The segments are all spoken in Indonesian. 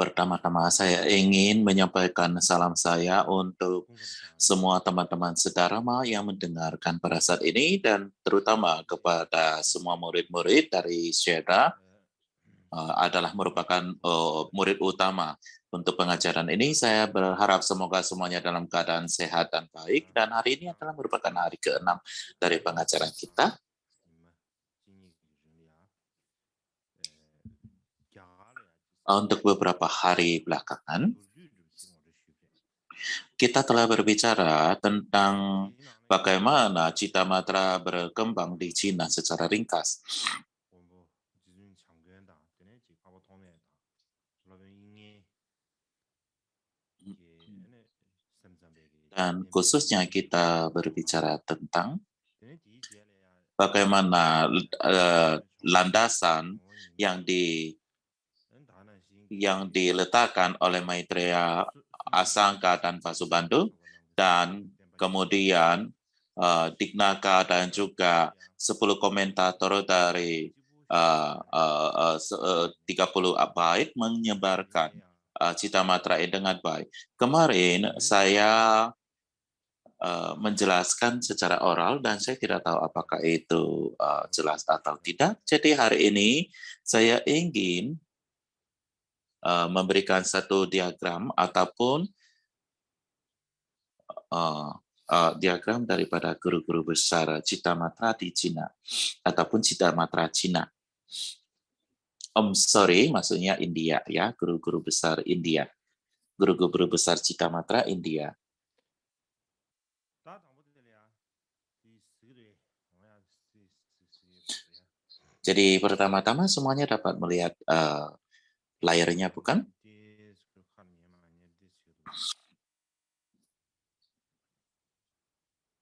Pertama-tama saya ingin menyampaikan salam saya untuk semua teman-teman Sedarma yang mendengarkan pada saat ini dan terutama kepada semua murid-murid dari Syeda adalah merupakan murid utama untuk pengajaran ini. Saya berharap semoga semuanya dalam keadaan sehat dan baik dan hari ini adalah merupakan hari ke-6 dari pengajaran kita. Untuk beberapa hari belakangan, kita telah berbicara tentang bagaimana Cita Matra berkembang di Cina secara ringkas. Dan khususnya kita berbicara tentang bagaimana landasan yang diletakkan oleh Maitreya, Asangka, dan Vasubandhu, dan kemudian Dignaka dan juga 10 komentator dari 30 bait menyebarkan Cita Matra ini dengan baik. Kemarin saya menjelaskan secara oral dan saya tidak tahu apakah itu jelas atau tidak. Jadi hari ini saya ingin memberikan satu diagram ataupun diagram daripada guru-guru besar Cita Matra di Cina ataupun Cita Matra Cina. Maksudnya India ya, guru-guru besar India, guru-guru besar Cita Matra India. Jadi pertama-tama semuanya dapat melihat layarnya, bukan?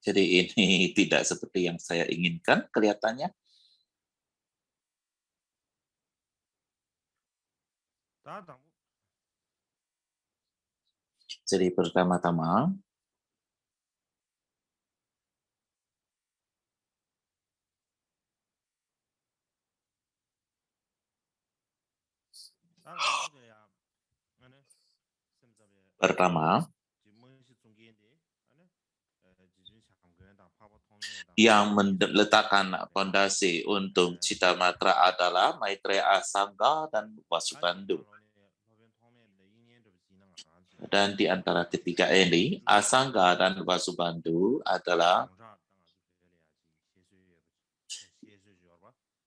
Jadi ini tidak seperti yang saya inginkan kelihatannya. Jadi pertama-tama yang meletakkan fondasi untuk Cita Matra adalah Maitreya Asangka dan Vasubandhu. Dan di antara ketiga ini, Asangka dan Vasubandhu adalah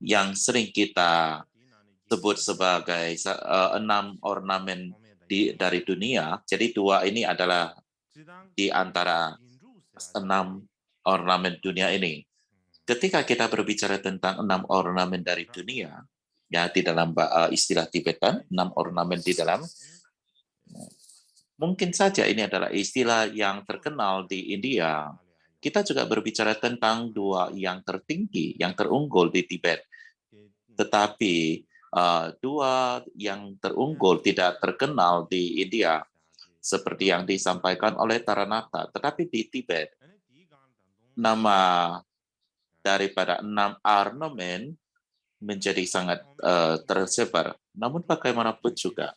yang sering kita sebut sebagai 6 ornamen dari dunia. Jadi 2 ini adalah di antara 6 ornamen dunia ini. Ketika kita berbicara tentang 6 ornamen dari dunia, ya di dalam istilah Tibetan, 6 ornamen di dalam, mungkin saja ini adalah istilah yang terkenal di India. Kita juga berbicara tentang 2 yang tertinggi, yang terunggul di Tibet. Tetapi 2 yang terunggul tidak terkenal di India, seperti yang disampaikan oleh Taranaka. Tetapi di Tibet, nama daripada 6 ornamen menjadi sangat tersebar. Namun bagaimanapun juga,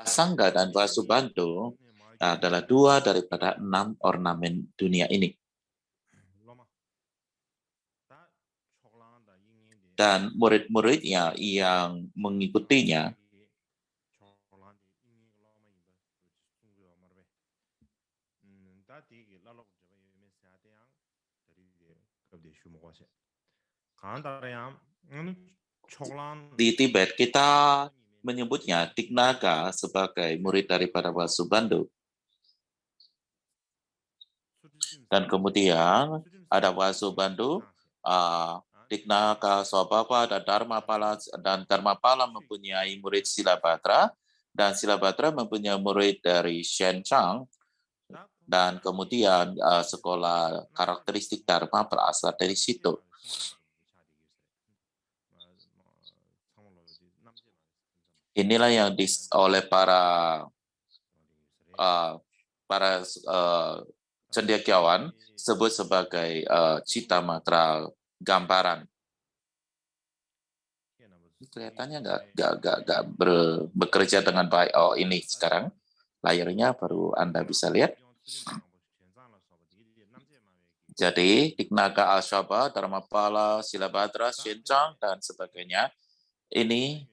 Asangka dan Vasubandhu adalah 2 daripada 6 ornamen dunia ini. Dan murid-muridnya yang mengikutinya di Tibet kita menyebutnya Dignaka sebagai murid daripada Vasubandhu. Dan kemudian ada Vasubandhu, Dignaka, Swabhava, dan Dharmapala mempunyai murid Silabhadra, dan Silabhadra mempunyai murid dari Shen Chang, dan kemudian sekolah karakteristik Dharma berasal dari situ. Inilah yang oleh para cendekiawan sebut sebagai cita matra gambaran. Kelihatannya nggak bekerja dengan baik. Oh, ini sekarang layarnya baru Anda bisa lihat. Jadi, Dignaga Al-Shaba, Dharmapala, Silabhadra, Shinchang, dan sebagainya. Ini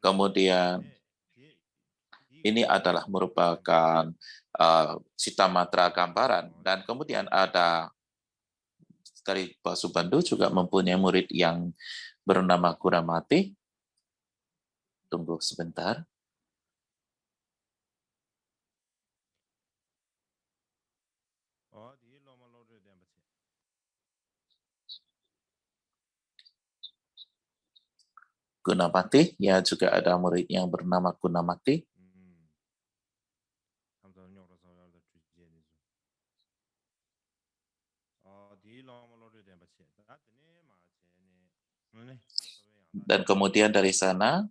kemudian ini adalah merupakan cita matra gambaran. Dan kemudian ada dari Basubandu juga mempunyai murid yang bernama Guramati. Tunggu sebentar. Gunamati, ya juga ada murid yang bernama Gunamati. Dan kemudian dari sana,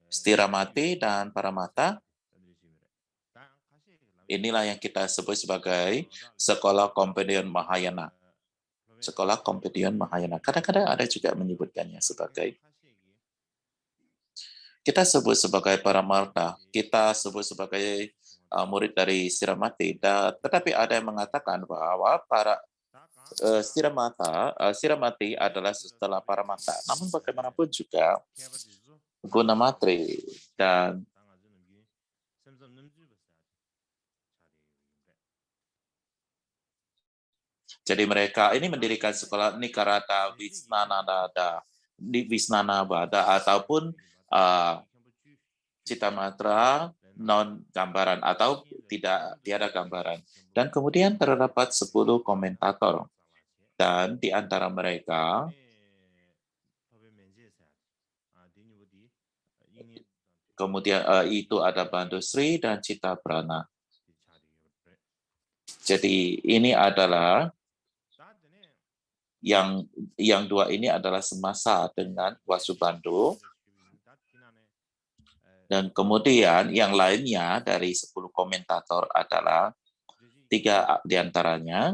Stiramati dan Paramata. Inilah yang kita sebut sebagai Sekolah Kompendium Mahayana. Sekolah Kompendium Mahayana. Kadang-kadang ada juga menyebutkannya sebagai, kita sebut sebagai Paramarta, kita sebut sebagai murid dari Stiramati. Tetapi ada yang mengatakan bahwa para Stiramati adalah setelah Paramata. Namun bagaimanapun juga Gunamatri dan jadi mereka ini mendirikan sekolah Nikarata Wisnanabada ataupun cita matra non gambaran atau tiada gambaran. Dan kemudian terdapat 10 komentator. Dan di antara mereka kemudian itu ada Bandusri dan Cita Prana. Jadi ini adalah yang dua ini adalah semasa dengan Wasubandu. Dan kemudian yang lainnya dari 10 komentator adalah 3 diantaranya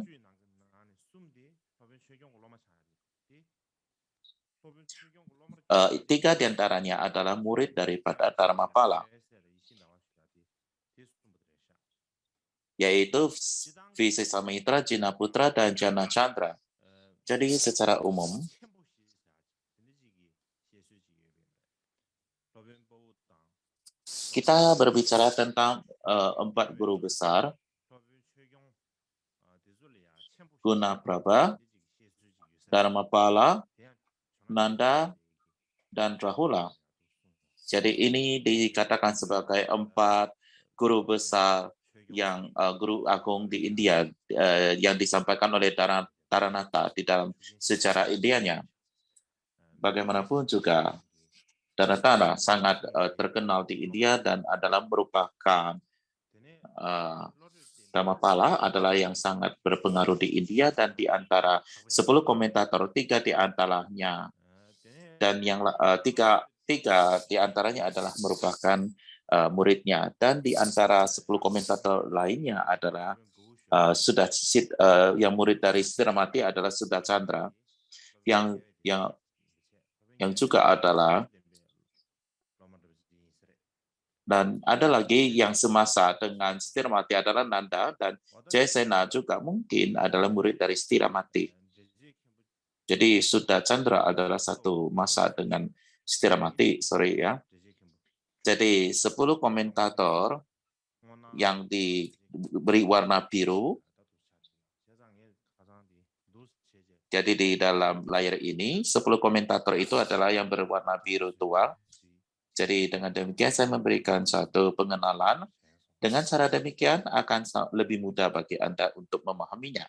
tiga diantaranya adalah murid daripada Dharmapala, yaitu Visesamitra, Jinaputra, dan Jana Chandra. Jadi secara umum, kita berbicara tentang 4 guru besar, Gunaprabha, Dharmapala, Nanda, dan Rahula. Jadi ini dikatakan sebagai 4 guru besar yang guru agung di India yang disampaikan oleh Taranatha di dalam sejarah Indianya. Bagaimanapun juga Taranatha sangat terkenal di India dan adalah merupakan Dhamapala adalah yang sangat berpengaruh di India dan di antara 10 komentator 3 di antaranya dan yang 3 di antaranya adalah merupakan muridnya dan di antara 10 komentator lainnya adalah yang murid dari Stiramati adalah Sudha Chandra yang juga adalah, dan ada lagi yang semasa dengan Stiramati adalah Nanda, dan Jayasena juga mungkin adalah murid dari Stiramati. Jadi Sudha Chandra adalah satu masa dengan Stiramati, sorry ya. Jadi 10 komentator yang diberi warna biru. Jadi di dalam layar ini 10 komentator itu adalah yang berwarna biru tua. Jadi dengan demikian saya memberikan satu pengenalan. Dengan cara demikian akan lebih mudah bagi Anda untuk memahaminya.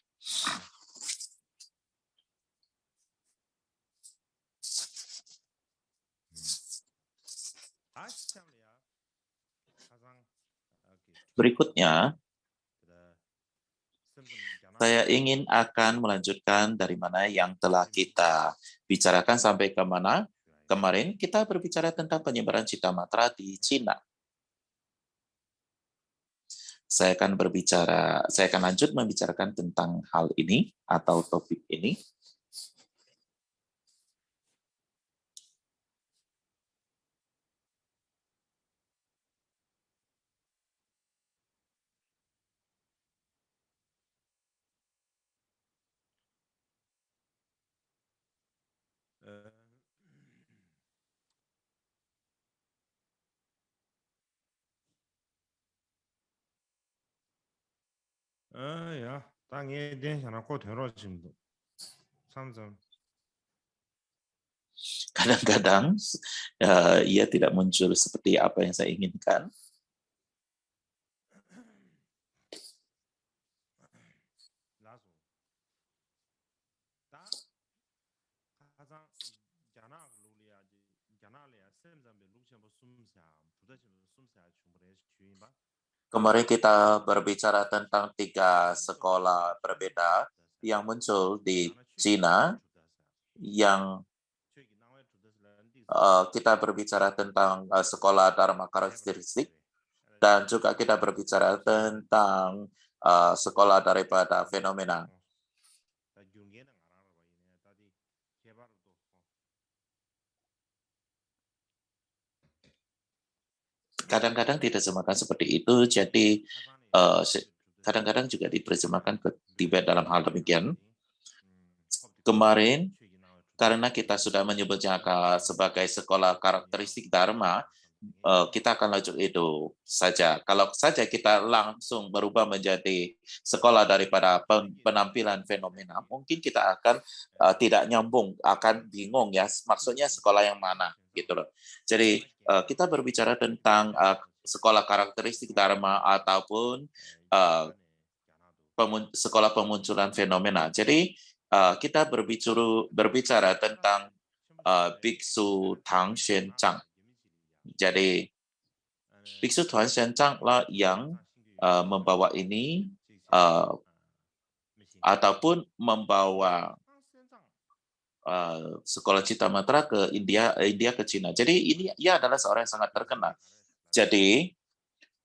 Berikutnya, saya akan melanjutkan dari mana yang telah kita bicarakan sampai ke mana. Kemarin kita berbicara tentang penyebaran Cita Matra di Cina. Saya akan lanjut membicarakan tentang hal ini atau topik ini. Ya, 땅에 대한 하나고 되어짐도 삼점. Kadang-kadang ia tidak muncul seperti apa yang saya inginkan. Kemarin kita berbicara tentang 3 sekolah berbeda yang muncul di Cina, yang kita berbicara tentang sekolah Dharma karakteristik, dan juga kita berbicara tentang sekolah daripada fenomena. Kadang-kadang diterjemahkan seperti itu, jadi kadang-kadang juga diterjemahkan ke Tibet dalam hal demikian. Kemarin, karena kita sudah menyebutnya sebagai sekolah karakteristik Dharma, kita akan lanjut itu saja. Kalau saja kita langsung berubah menjadi sekolah daripada penampilan fenomena, mungkin kita akan tidak nyambung, akan bingung ya, maksudnya sekolah yang mana gitu loh. Jadi kita berbicara tentang sekolah karakteristik Dharma ataupun sekolah pemunculan fenomena. Jadi kita berbicara tentang Biksu Tang Xuan Chang. Jadi Biksu Tuan Xuan lah yang membawa ini ataupun membawa sekolah Cita Matra ke India ke Cina. Jadi ini ia adalah seorang yang sangat terkenal. Jadi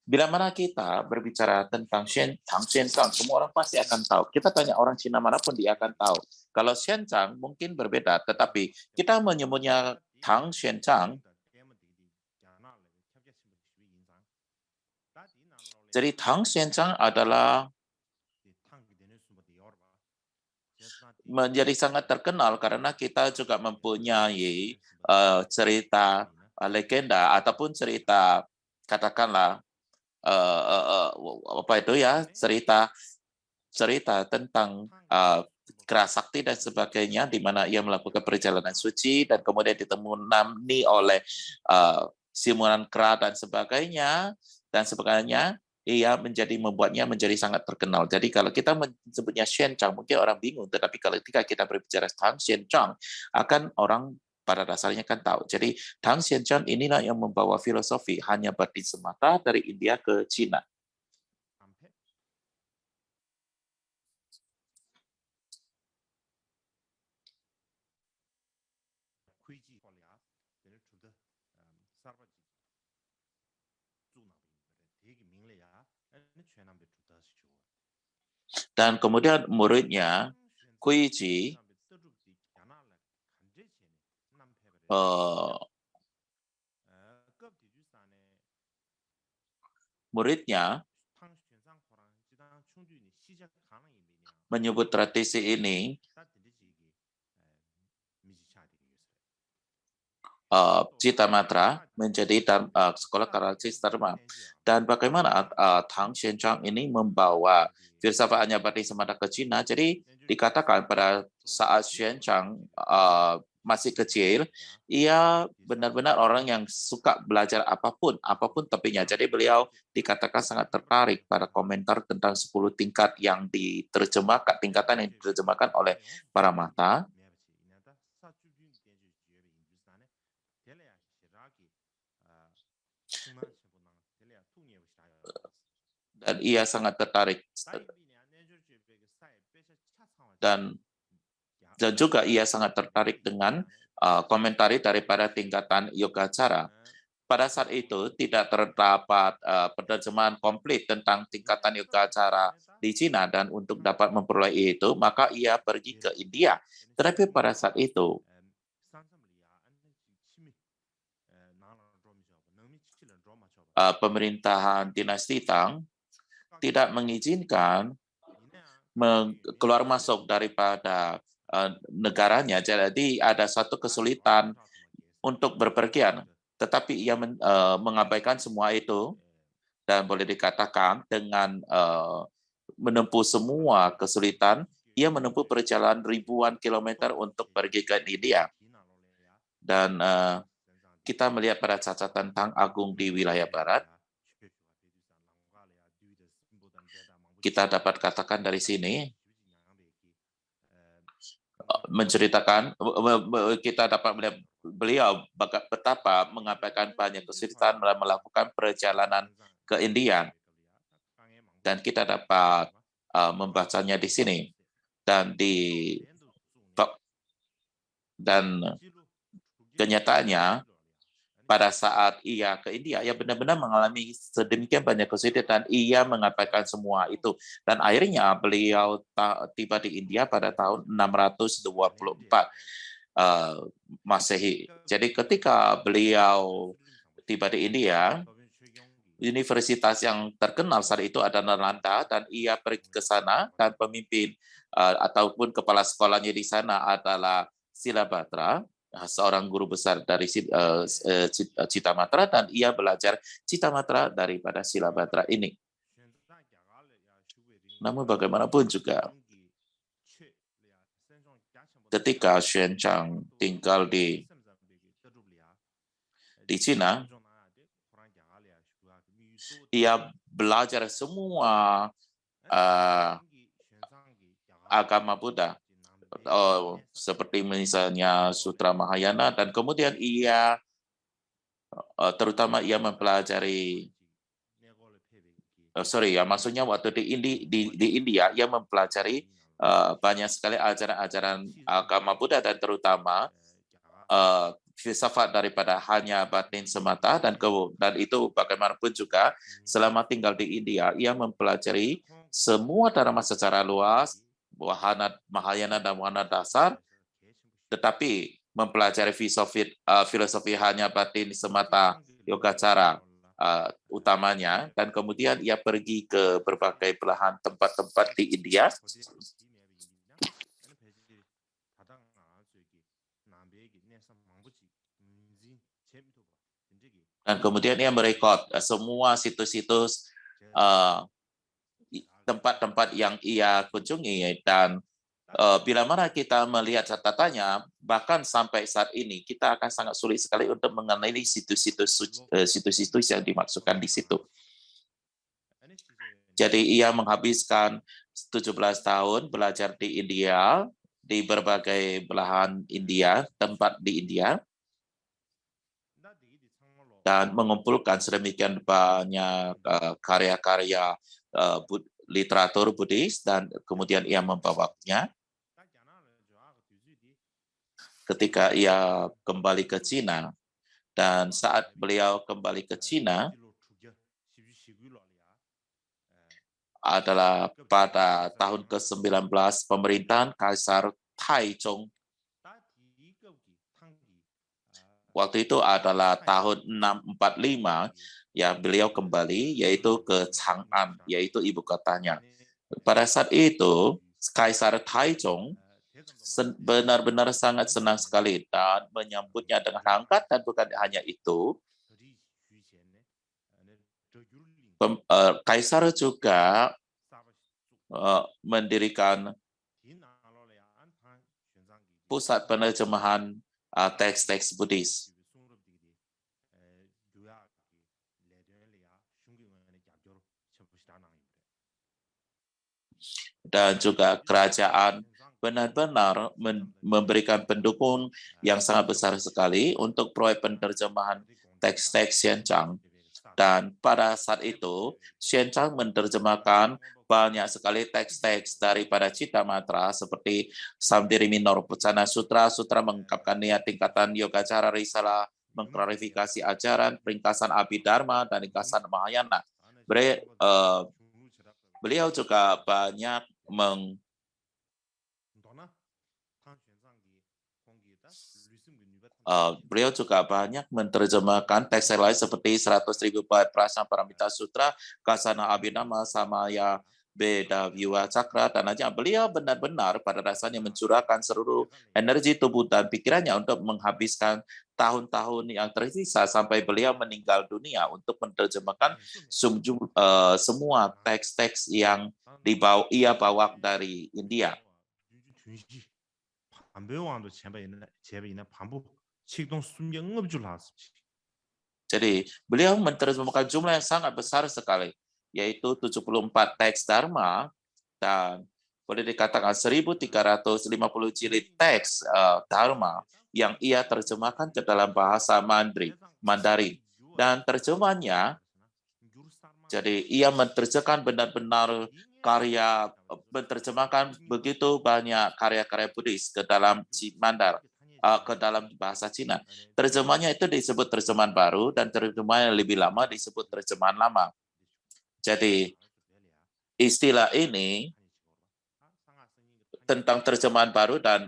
bila mana kita berbicara tentang Tang Xuan Chang, semua orang pasti akan tahu. Kita tanya orang Cina manapun dia akan tahu. Kalau Xuan Chang mungkin berbeda, tetapi kita menyebutnya Tang Xuan Chang. Jadi Tang Xuan Chang adalah menjadi sangat terkenal karena kita juga mempunyai cerita legenda ataupun cerita, katakanlah apa itu ya, cerita tentang kerasakti dan sebagainya, di mana ia melakukan perjalanan suci dan kemudian ditemui oleh simulan kera dan sebagainya, ia membuatnya menjadi sangat terkenal. Jadi kalau kita menyebutnya Xuan Chang, mungkin orang bingung, tetapi kalau ketika kita berbicara tentang Xuan Chang, akan orang pada dasarnya kan tahu. Jadi Tang Xuan Chang inilah yang membawa filosofi hanya berarti semata dari India ke Cina. Dan kemudian muridnya, Kuiji, muridnya menyebut tradisi ini Cita Matra menjadi sekolah karakteristik Dharma. Dan bagaimana Tang Xuan Chang ini membawa filsafat Anyabati Semata ke Cina. Jadi dikatakan pada saat Xuan Chang masih kecil, ia benar-benar orang yang suka belajar apapun topiknya. Jadi beliau dikatakan sangat tertarik pada komentar tentang 10 tingkat yang diterjemahkan, tingkatan yang diterjemahkan oleh para mata. Dan ia sangat tertarik dan juga ia sangat tertarik dengan komentari daripada tingkatan yogacara. Pada saat itu tidak terdapat penerjemahan komplit tentang tingkatan yogacara di Cina, dan untuk dapat memperoleh itu maka ia pergi ke India. Tetapi pada saat itu pemerintahan dinasti Tang tidak mengizinkan keluar masuk daripada negaranya, jadi ada satu kesulitan untuk berpergian. Tetapi ia mengabaikan semua itu, dan boleh dikatakan dengan menempuh semua kesulitan, ia menempuh perjalanan ribuan kilometer untuk pergi ke India. Dan kita melihat pada catatan Tang Agung di wilayah barat, kita dapat katakan dari sini, menceritakan, kita dapat melihat beliau betapa mengabaikan banyak kesulitan melakukan perjalanan ke India. Dan kita dapat membacanya di sini. Dan kenyataannya, pada saat ia ke India, ia benar-benar mengalami sedemikian banyak kesulitan, ia mengabaikan semua itu. Dan akhirnya beliau tiba di India pada tahun 624 Masehi. Jadi ketika beliau tiba di India, universitas yang terkenal saat itu adalah Nalanda, dan ia pergi ke sana, dan pemimpin ataupun kepala sekolahnya di sana adalah Silabhadra, seorang guru besar dari Citamatra, dan ia belajar Citamatra daripada Silabhadra ini. Namun bagaimanapun juga, ketika Xuanzang tinggal di Cina, ia belajar semua agama Buddha, seperti misalnya Sutra Mahayana, dan kemudian ia terutama ia mempelajari maksudnya waktu di India ia mempelajari banyak sekali ajaran-ajaran agama Buddha, dan terutama filsafat daripada hanya batin semata, dan itu bagaimanapun juga selama tinggal di India ia mempelajari semua dharma secara luas, wahana Mahayana dan wahana dasar, tetapi mempelajari filosofi hanya batin semata yogacara utamanya. Dan kemudian ia pergi ke berbagai belahan tempat-tempat di India, dan kemudian ia merekod semua situs-situs tempat-tempat yang ia kunjungi. Dan bila mana kita melihat catatannya, bahkan sampai saat ini kita akan sangat sulit sekali untuk mengenali situs-situs yang dimaksudkan di situ. Jadi ia menghabiskan 17 tahun belajar di India, di berbagai belahan India, tempat di India, dan mengumpulkan sedemikian banyak karya-karya literatur Buddhis, dan kemudian ia membawanya. Ketika ia kembali ke Cina, dan saat beliau kembali ke Cina adalah pada tahun ke-19 pemerintahan Kaisar Taizong. Waktu itu adalah tahun 645, ya beliau kembali, yaitu ke Chang'an, yaitu ibu kotanya. Pada saat itu, Kaisar Taizong benar-benar sangat senang sekali dan menyambutnya dengan hangat, dan bukan hanya itu, Kaisar juga mendirikan pusat penerjemahan teks-teks Buddhis. Dan juga kerajaan benar-benar memberikan pendukung yang sangat besar sekali untuk proyek penerjemahan teks-teks Xuanzang. Dan pada saat itu, Xuan Zang menerjemahkan banyak sekali teks-teks daripada Cita Matra seperti Samdiri Minor, Pucana Sutra, Sutra mengungkapkan niat tingkatan yoga cara risalah, mengklarifikasi ajaran, ringkasan Abhidharma, dan ringkasan Mahayana. Beliau juga banyak menerjemahkan teks lain seperti 100.000 bait Prasna Paramita Sutra, Kasana Abhidhamma, Samaya Beda Viwa Cakra, dan aja beliau benar-benar pada dasarnya mencurahkan seluruh energi tubuh dan pikirannya untuk menghabiskan tahun-tahun yang tersisa sampai beliau meninggal dunia untuk menerjemahkan semua teks-teks yang ia bawa dari India. Jadi beliau menerjemahkan jumlah yang sangat besar sekali, yaitu 74 teks Dharma dan boleh dikatakan 1.350 jilid teks Dharma yang ia terjemahkan ke dalam bahasa Mandarin. Dan terjemahannya, jadi ia menerjemahkan benar-benar menerjemahkan begitu banyak karya-karya Buddhis ke dalam ke dalam bahasa Cina. Terjemahannya itu disebut terjemahan baru dan terjemahan yang lebih lama disebut terjemahan lama. Jadi istilah ini tentang terjemahan baru dan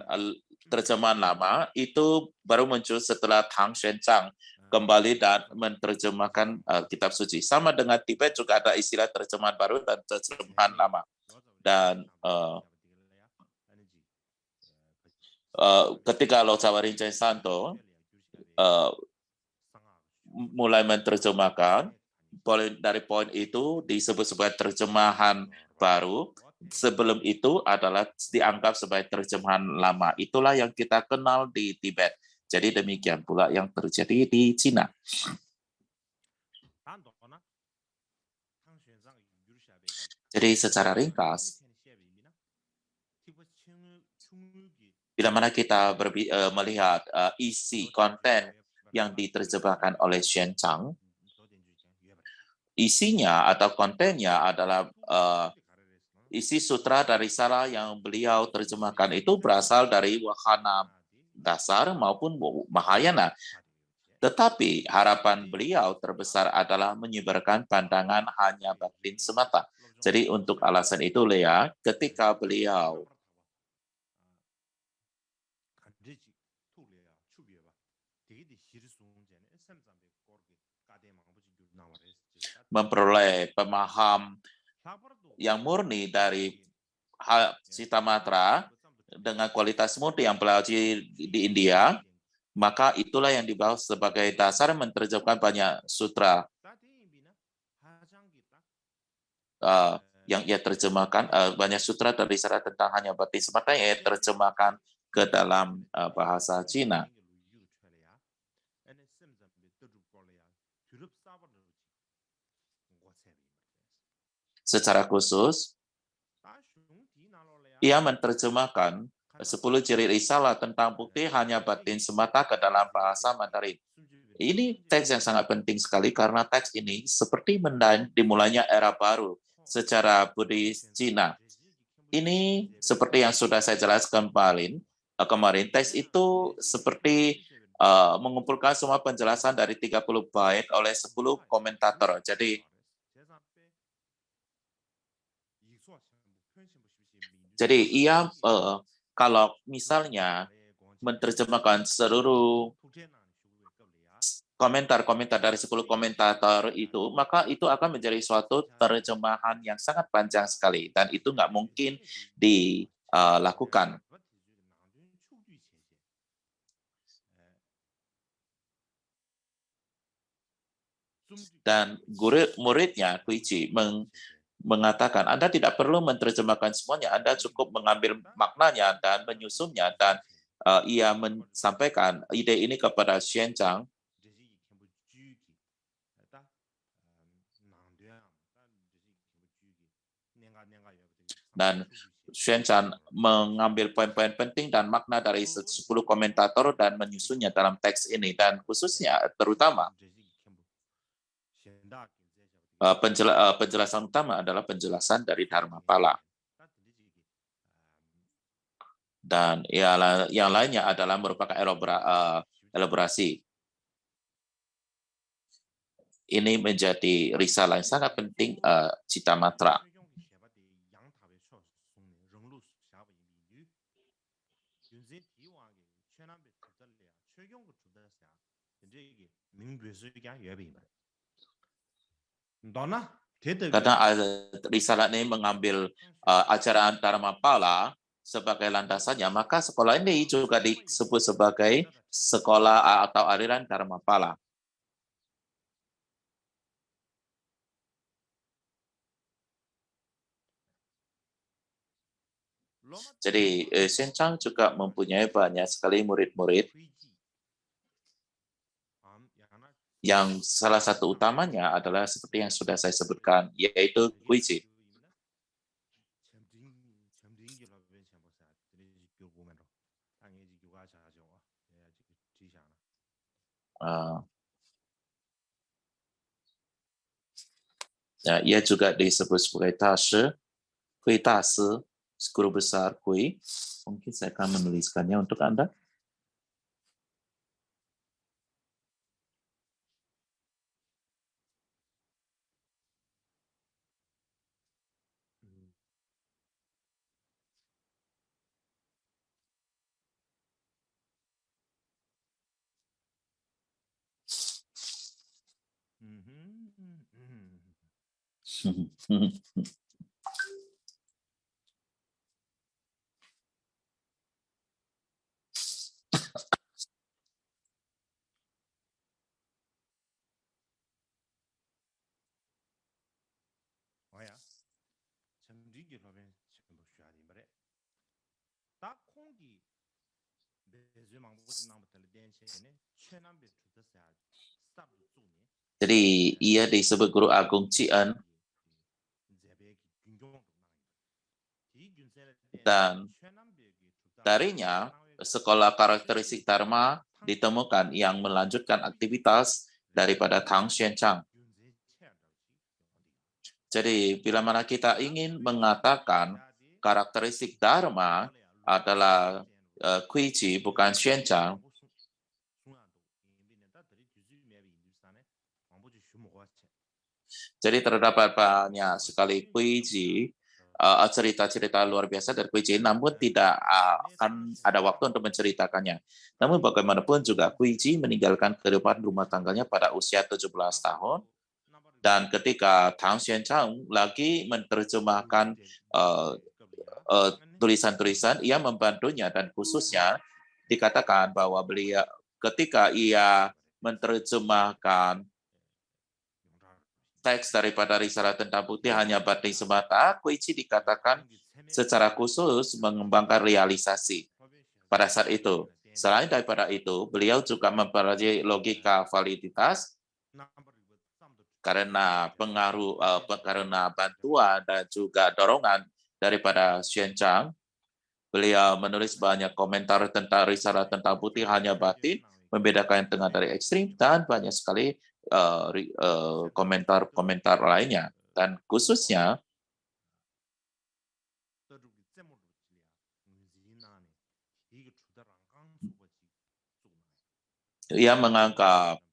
terjemahan lama itu baru muncul setelah Tang Xuanzang kembali dan menerjemahkan kitab suci. Sama dengan Tibet juga ada istilah terjemahan baru dan terjemahan lama. Dan ketika Losava Rinchen Santo mulai menerjemahkan, dari poin itu disebut sebagai terjemahan baru. Sebelum itu adalah dianggap sebagai terjemahan lama. Itulah yang kita kenal di Tibet. Jadi demikian pula yang terjadi di Cina. Jadi secara ringkas, bila mana kita melihat isi konten yang diterjemahkan oleh Xuan Zang, isinya atau kontennya adalah isi sutra dari risalah yang beliau terjemahkan itu berasal dari wahana dasar maupun Mahayana. Tetapi harapan beliau terbesar adalah menyebarkan pandangan hanya batin semata. Jadi untuk alasan itu, Lea, ketika beliau memperoleh pemaham yang murni dari Cita Matra dengan kualitas mutu yang pelajari di India, maka itulah yang dibawa sebagai dasar menerjemahkan banyak sutra yang ia terjemahkan, banyak sutra dari risalah tentang hanya batin semata yang ia terjemahkan ke dalam bahasa Cina. Secara khusus, ia menerjemahkan 10 ciri risalah tentang bukti hanya batin semata ke dalam bahasa Mandarin. Ini teks yang sangat penting sekali karena teks ini seperti dimulainya era baru secara Buddhis Cina. Ini seperti yang sudah saya jelaskan kemarin, teks itu seperti mengumpulkan semua penjelasan dari 30 bait oleh 10 komentator. Jadi ia kalau misalnya menerjemahkan seluruh komentar-komentar dari 10 komentator itu, maka itu akan menjadi suatu terjemahan yang sangat panjang sekali dan itu nggak mungkin dilakukan. Dan muridnya Kuichi mengatakan, Anda tidak perlu menerjemahkan semuanya, Anda cukup mengambil maknanya dan menyusunnya, dan ia menyampaikan ide ini kepada Xuan Zang. Dan Xuan Zang mengambil poin-poin penting dan makna dari 10 komentator dan menyusunnya dalam teks ini, dan khususnya terutama penjelasan utama adalah penjelasan dari Dharmapala. Dan yang lainnya adalah merupakan elaborasi. Ini menjadi risalah yang sangat penting Citamatra. Karena risalah ini mengambil ajaran Dharmapala sebagai landasannya, maka sekolah ini juga disebut sebagai sekolah atau aliran Dharmapala. Jadi Sencang juga mempunyai banyak sekali murid-murid yang salah satu utamanya adalah seperti yang sudah saya sebutkan, yaitu Guiji. Ia juga disebut sebagai Tashi, Kui Tasi, guru besar Kui. Mungkin saya akan menuliskannya untuk Anda. Jadi ia disebut Guru Agung Cien, dan darinya sekolah karakteristik Dharma ditemukan yang melanjutkan aktivitas daripada Tang Xuanchang. Jadi bila mana kita ingin mengatakan karakteristik Dharma adalah Guiji bukan Xuanchang, jadi terdapat banyak sekali Guiji, cerita-cerita luar biasa dari Guiji, namun tidak akan ada waktu untuk menceritakannya. Namun bagaimanapun juga Guiji meninggalkan kehidupan rumah tangganya pada usia 17 tahun, dan ketika Tang Xuanchang lagi menerjemahkan tulisan-tulisan, ia membantunya, dan khususnya dikatakan bahwa beliau ketika ia menerjemahkan teks daripada risalah tentang putih hanya batin semata, Guiji dikatakan secara khusus mengembangkan realisasi pada saat itu. Selain daripada itu, beliau juga mempelajari logika validitas karena pengaruh karena bantuan dan juga dorongan daripada Xuanchang. Beliau menulis banyak komentar tentang risalah tentang putih hanya batin, membedakan tengah dari ekstrim, dan banyak sekali komentar-komentar lainnya. Dan khususnya ia menganggap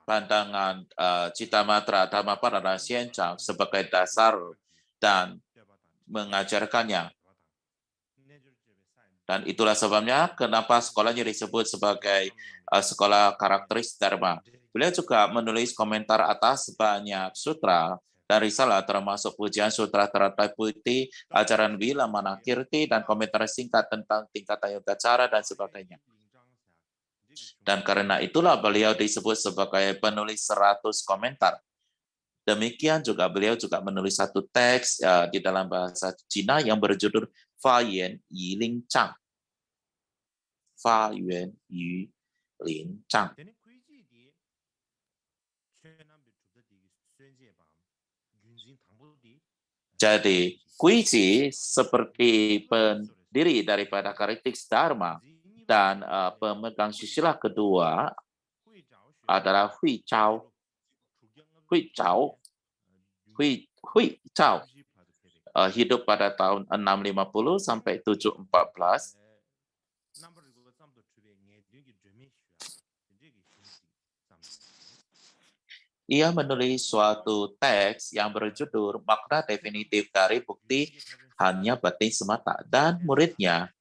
pandangan Citamatra Dhammapada dan Xuanchang sebagai dasar dan mengajarkannya. Dan itulah sebabnya kenapa sekolahnya disebut sebagai sekolah karakteristik Dharma. Beliau juga menulis komentar atas banyak sutra dan risalah, termasuk pujian sutra teratai putih, ajaran Vila Manakirti, dan komentar singkat tentang tingkatan yogacara dan sebagainya. Dan karena itulah beliau disebut sebagai penulis 100 komentar. Demikian juga beliau juga menulis satu teks di dalam bahasa Cina yang berjudul Fa Yuan Yi Ling Zhang. Fa Yuan Yi Ling Zhang. Jadi, Guiji seperti pendiri daripada karakteristik Dharma, dan pemegang sisilah kedua adalah Hui Chao. Hui Chao, hidup pada tahun 650 sampai 714. Ia menulis suatu teks yang berjudul Makna Definitif dari Bukti Hanya Batin Semata, dan muridnya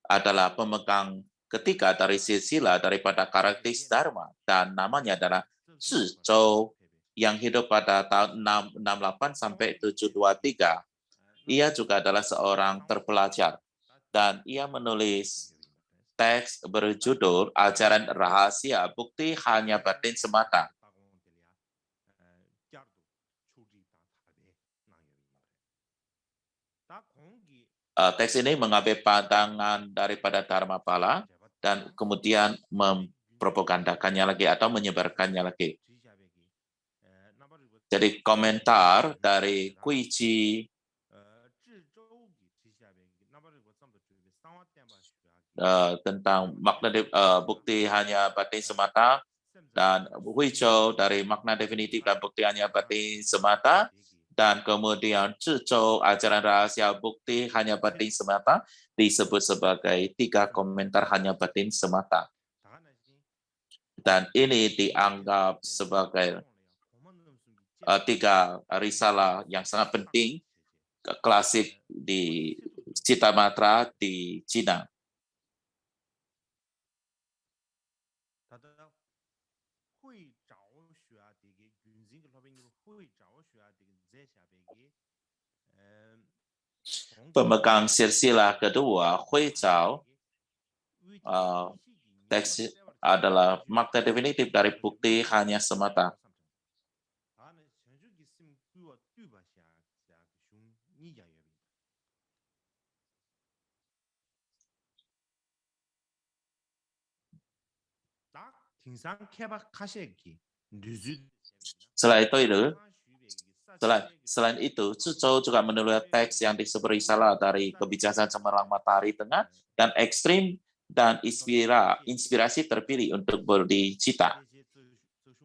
adalah pemegang ketiga dari silsilah daripada karakteristik Dharma, dan namanya adalah Zhi Zhou, yang hidup pada tahun 668 sampai 723. Ia juga adalah seorang terpelajar, dan ia menulis teks berjudul Ajaran Rahasia Bukti Hanya Batin Semata. Teks ini mengambil pandangan daripada Dharmapala dan kemudian mempropagandakannya lagi atau menyebarkannya lagi. Jadi komentar dari Kuichi tentang makna bukti hanya batin semata, dan Huizhou dari makna definitif dan bukti hanya batin semata, dan kemudian Zhi Zhou ajaran rahasia bukti hanya batin semata disebut sebagai 3 komentar hanya batin semata. Dan ini dianggap sebagai 3 risalah yang sangat penting, klasik di Citamatra di Cina. Pemegang silsilah kedua, Hui Zhao, teks adalah makna definitif dari bukti hanya semata. Selain itu, Zhi Zhou juga menulis teks yang disebut risalah dari kebijaksanaan cemerlang matahari tengah dan ekstrim dan inspirasi terpilih untuk berdicita.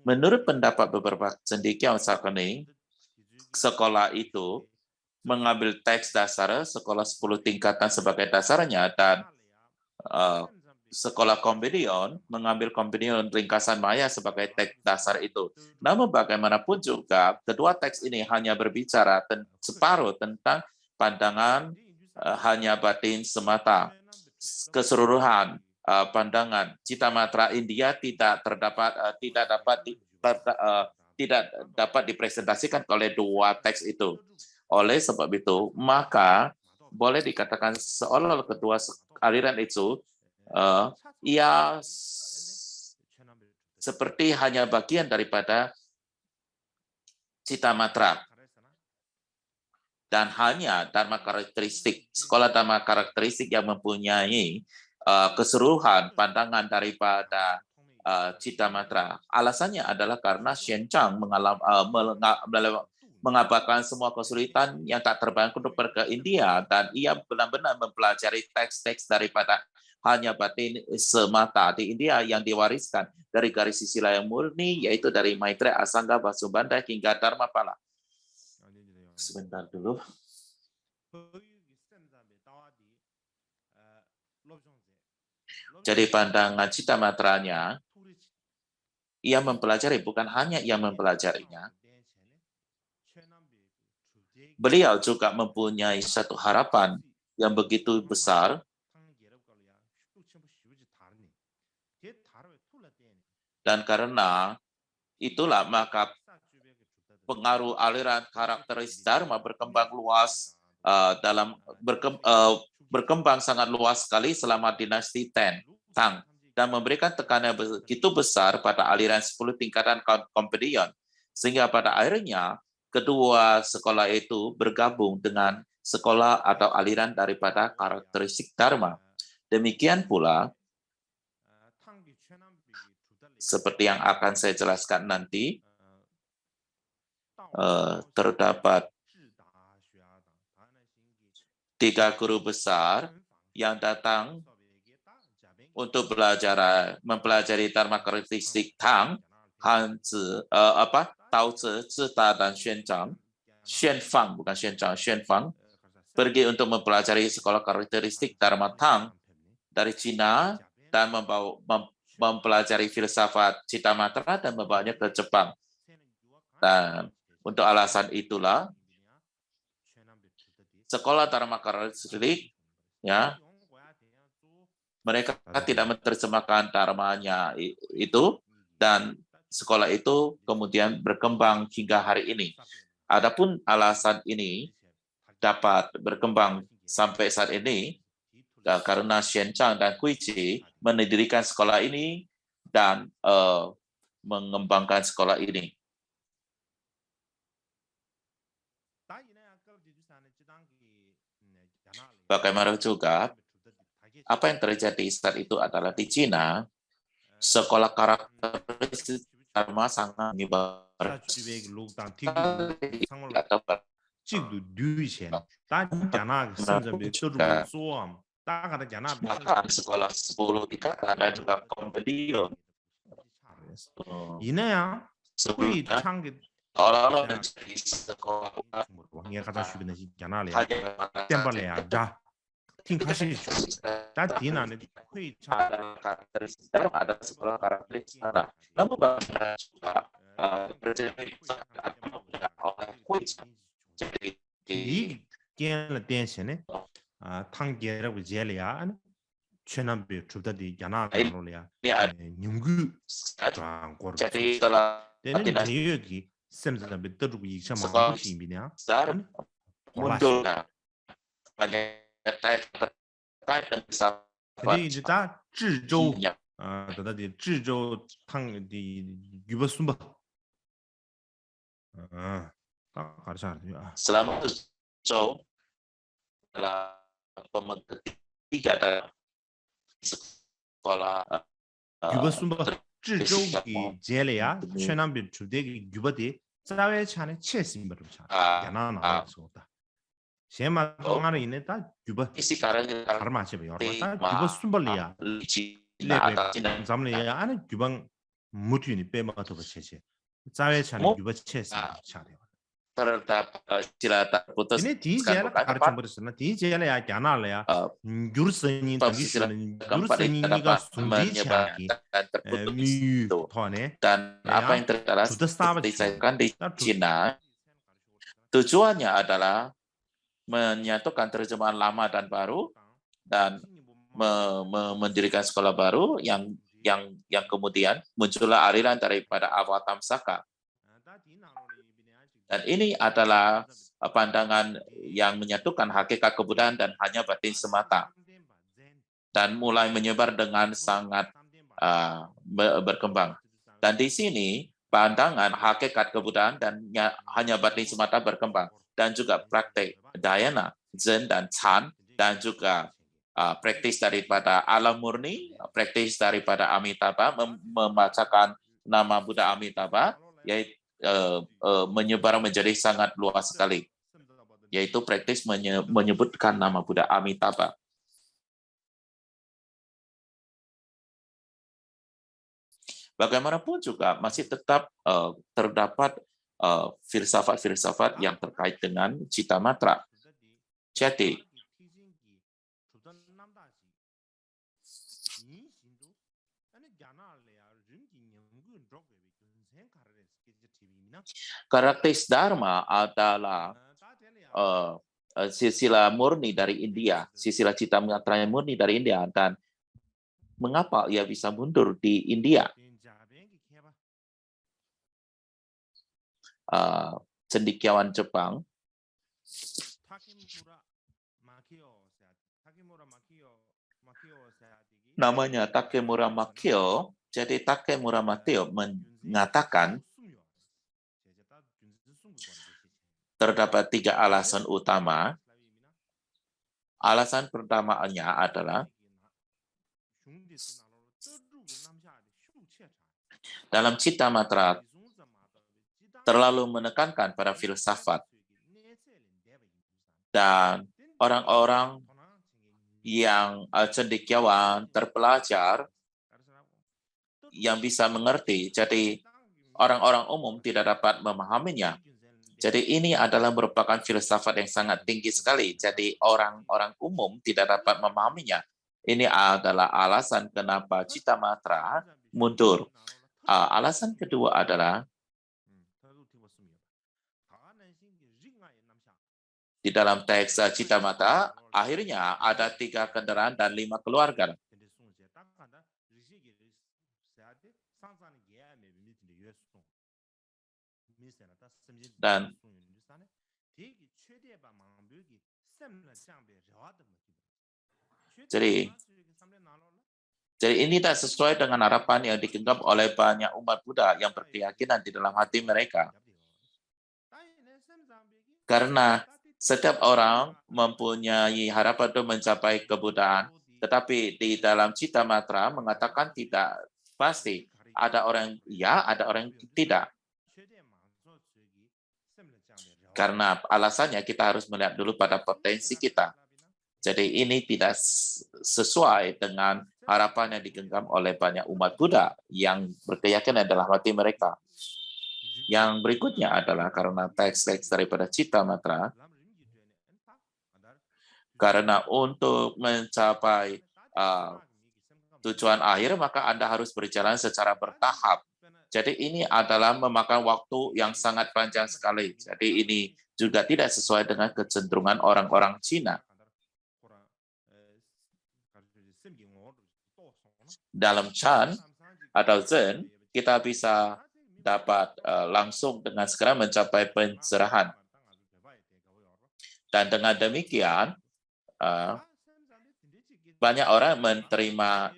Menurut pendapat beberapa cendekiawan saat ini, sekolah itu mengambil teks dasar sekolah 10 tingkatan sebagai dasarnya, dan sekolah Kompendium mengambil Kompendium ringkasan Maya sebagai teks dasar itu. Namun bagaimanapun juga, kedua teks ini hanya berbicara separuh tentang pandangan hanya batin semata. Keseluruhan pandangan Citamatra India tidak dapat dipresentasikan oleh 2 teks itu. Oleh sebab itu, maka boleh dikatakan seolah-olah kedua aliran itu ia seperti hanya bagian daripada Citamatra, dan hanya Dharma karakteristik, sekolah Dharma karakteristik yang mempunyai keseluruhan pandangan daripada Citamatra. Alasannya adalah karena Xianzhang mengabarkan semua kesulitan yang tak terbayangkan untuk pergi ke India, dan ia benar-benar mempelajari teks-teks daripada hanya batin semata di India yang diwariskan dari garis silsilah yang murni, yaitu dari Maitreya, Asanga, Vasubandha hingga Dharmapala. Sebentar dulu. Jadi pandangan Citamatranya, ia mempelajari, bukan hanya ia mempelajarinya, beliau juga mempunyai satu harapan yang begitu besar. Dan karena itulah maka pengaruh aliran karakteristik Dharma berkembang luas berkembang sangat luas sekali selama dinasti Tang, dan memberikan tekanan begitu besar pada aliran 10 tingkatan Kompendium, sehingga pada akhirnya kedua sekolah itu bergabung dengan sekolah atau aliran daripada karakteristik Dharma. Demikian pula seperti yang akan saya jelaskan nanti, terdapat 3 guru besar yang datang untuk mempelajari Dharma karakteristik Tang, Tao Tse, Zita, dan Xuanfang, bukan Xuanzang, Xuanfang, pergi untuk mempelajari sekolah karakteristik Dharma Tang dari Cina dan mempelajari filsafat Citamatra dan membawanya ke Jepang. Dan untuk alasan itulah, sekolah Dharma karakteristik, ya, mereka tidak menerjemahkan dharmanya itu, dan sekolah itu kemudian berkembang hingga hari ini. Adapun alasan ini dapat berkembang sampai saat ini karena Xuanzang dan Guiji mendirikan sekolah ini dan mengembangkan sekolah ini. Bagaimana juga, apa yang terjadi saat itu adalah di Cina, sekolah karakteristik Dharma sangat menyebar. Bahkan sekolah 10 tingkatan dan juga kompedium. Sebelumnya, orang-orang dari sekolah ada sekolah karakteristik. Namun bahkan juga terjadi oleh Guiji. Jadi jadi setelah muncul selama Zhou adalah pemegang ketiga dalam sekolah isi terdapat sila terputus dan apa yang terjadi di Cina, tujuannya adalah menyatukan terjemahan lama dan baru dan mendirikan sekolah baru yang kemudian muncullah aliran daripada Avatamsaka. Dan ini adalah pandangan yang menyatukan hakikat kebudayaan dan hanya batin semata. Dan mulai menyebar dengan sangat berkembang. Dan di sini pandangan hakikat kebudayaan dan hanya batin semata berkembang. Dan juga praktek dhyana, Zen dan Chan, dan juga praktis daripada alam murni, praktis daripada Amitabha, membacakan nama Buddha Amitabha, yaitu menyebar menjadi sangat luas sekali, yaitu praktis menyebutkan nama Buddha Amitabha. Bagaimanapun juga masih tetap terdapat filsafat-filsafat yang terkait dengan Citamatra. Jadi, karakteristik Dharma adalah silsilah murni dari India, silsilah Citamatra yang murni dari India. Dan mengapa ia bisa mundur di India? Cendekiawan Jepang namanya Takemura Makio. Jadi Takemura Makio mengatakan terdapat 3 alasan utama. Alasan pertamanya adalah dalam Citamatra terlalu menekankan pada filsafat, dan orang-orang yang cendekiawan, terpelajar, yang bisa mengerti. Jadi orang-orang umum tidak dapat memahaminya. Jadi ini adalah merupakan filsafat yang sangat tinggi sekali. Jadi orang-orang umum tidak dapat memahaminya. Ini adalah alasan kenapa Cita Matra mundur. Alasan kedua adalah di dalam teks Cita Matra, akhirnya ada 3 kendaraan dan 5 keluarga. Dan jadi ini tidak sesuai dengan harapan yang digenggam oleh banyak umat Buddha yang berkeyakinan di dalam hati mereka. Karena setiap orang mempunyai harapan untuk mencapai kebuddhaan, tetapi di dalam Cita Matra mengatakan tidak pasti. Ada orang ya, ada orang tidak. Karena alasannya kita harus melihat dulu pada potensi kita. Jadi ini tidak sesuai dengan harapan yang digenggam oleh banyak umat Buddha yang berkeyakinan dalam hati mereka. Yang berikutnya adalah karena teks-teks daripada Cita Matra, karena untuk mencapai tujuan akhir, maka Anda harus berjalan secara bertahap. Jadi ini adalah memakan waktu yang sangat panjang sekali. Jadi ini juga tidak sesuai dengan kecenderungan orang-orang Cina. Dalam Chan atau Zen, kita bisa dapat langsung dengan segera mencapai pencerahan. Dan dengan demikian, banyak orang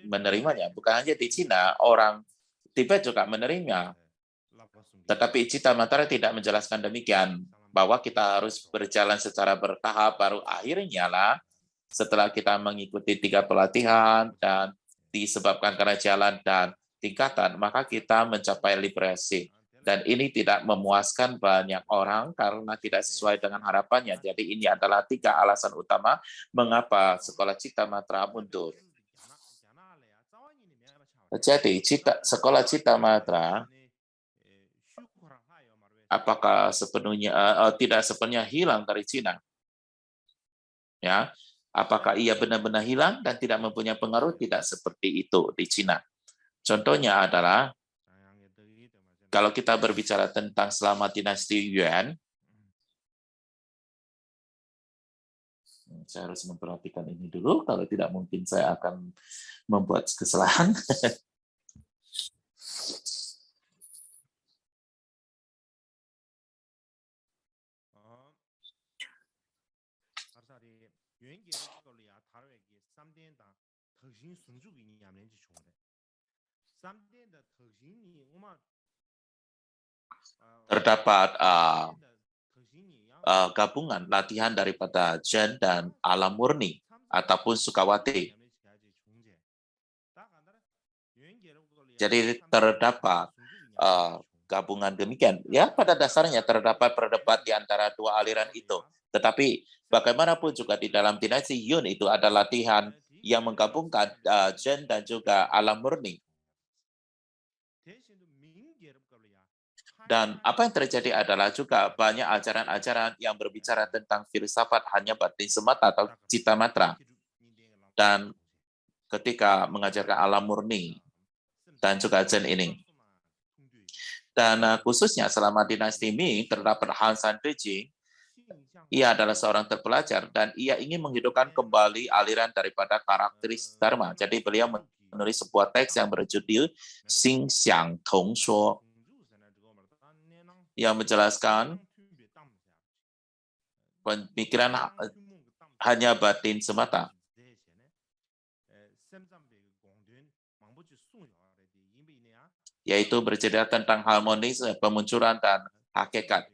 menerimanya. Bukan hanya di Cina, orang Tibet juga menerima. Tetapi Cita Matra tidak menjelaskan demikian, bahwa kita harus berjalan secara bertahap, baru akhirnya lah, setelah kita mengikuti 3 pelatihan dan disebabkan karena jalan dan tingkatan, maka kita mencapai liberasi. Dan ini tidak memuaskan banyak orang karena tidak sesuai dengan harapannya. Jadi ini adalah 3 alasan utama mengapa sekolah Cita Matra mundur. Jadi sekolah Cita Matra apakah tidak sepenuhnya hilang dari Cina? Ya, apakah ia benar-benar hilang dan tidak mempunyai pengaruh? Tidak seperti itu di Cina. Contohnya adalah kalau kita berbicara tentang selama dinasti Yuan, saya harus memperhatikan ini dulu, kalau tidak mungkin saya akan membuat kesalahan. Terdapat gabungan latihan daripada Zen dan alam murni ataupun Sukawati. Jadi terdapat gabungan demikian. Ya, pada dasarnya terdapat perdebat di antara 2 aliran itu. Tetapi bagaimanapun juga di dalam dinasti Yun itu ada latihan yang menggabungkan Zen dan juga alam murni. Dan apa yang terjadi adalah juga banyak ajaran-ajaran yang berbicara tentang filsafat hanya batin semata atau Cita Matra. Dan ketika mengajarkan alam murni dan juga Zen ini. Dan khususnya selama dinasti Ming terdapat Han San Jing, ia adalah seorang terpelajar dan ia ingin menghidupkan kembali aliran daripada karakteristik Dharma. Jadi beliau menulis sebuah teks yang berjudul Xing Xiang Tong Shuo, yang menjelaskan pemikiran hanya batin semata, yaitu bercerita tentang harmonis, pemunculan, dan hakikat.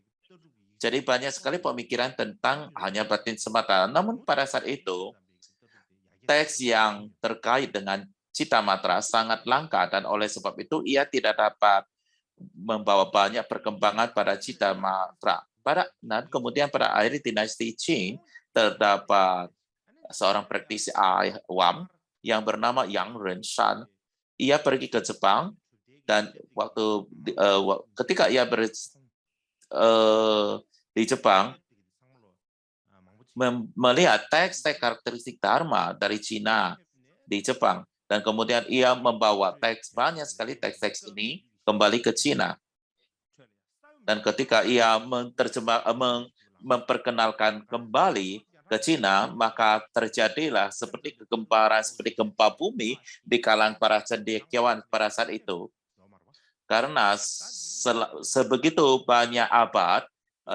Jadi banyak sekali pemikiran tentang hanya batin semata. Namun pada saat itu, teks yang terkait dengan Cita Matra sangat langka, dan oleh sebab itu ia tidak dapat membawa banyak perkembangan pada Cita Matra. Dan kemudian pada akhir dinasti Qing, terdapat seorang praktisi awam yang bernama Yang Renshan. Ia pergi ke Jepang Dan ketika ia di Jepang, melihat teks-teks karakteristik Dharma dari Cina di Jepang, dan kemudian ia membawa banyak sekali teks-teks ini kembali ke Cina. Dan ketika ia memperkenalkan kembali ke Cina, maka terjadilah seperti kegemparan, seperti gempa bumi di kalangan para cendekiawan pada saat itu. Karena sebegitu banyak abad,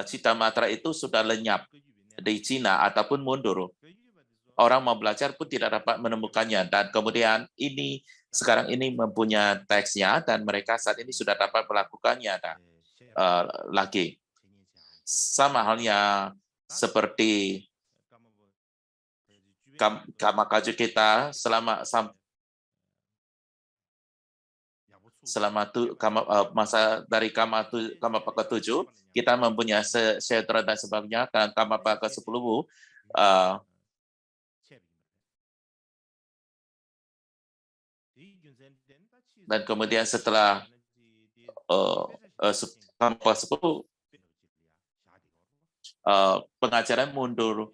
Citamatra itu sudah lenyap di Cina ataupun mundur. Orang mau belajar pun tidak dapat menemukannya. Dan kemudian sekarang ini mempunyai teksnya dan mereka saat ini sudah dapat melakukannya lagi. Sama halnya seperti Kamakaju kita masa dari Kamapaka 7, kita mempunyai Setra dan sebagainya, dan Kamapaka 10, dan kemudian setelah Kamapaka 10, pengajaran mundur.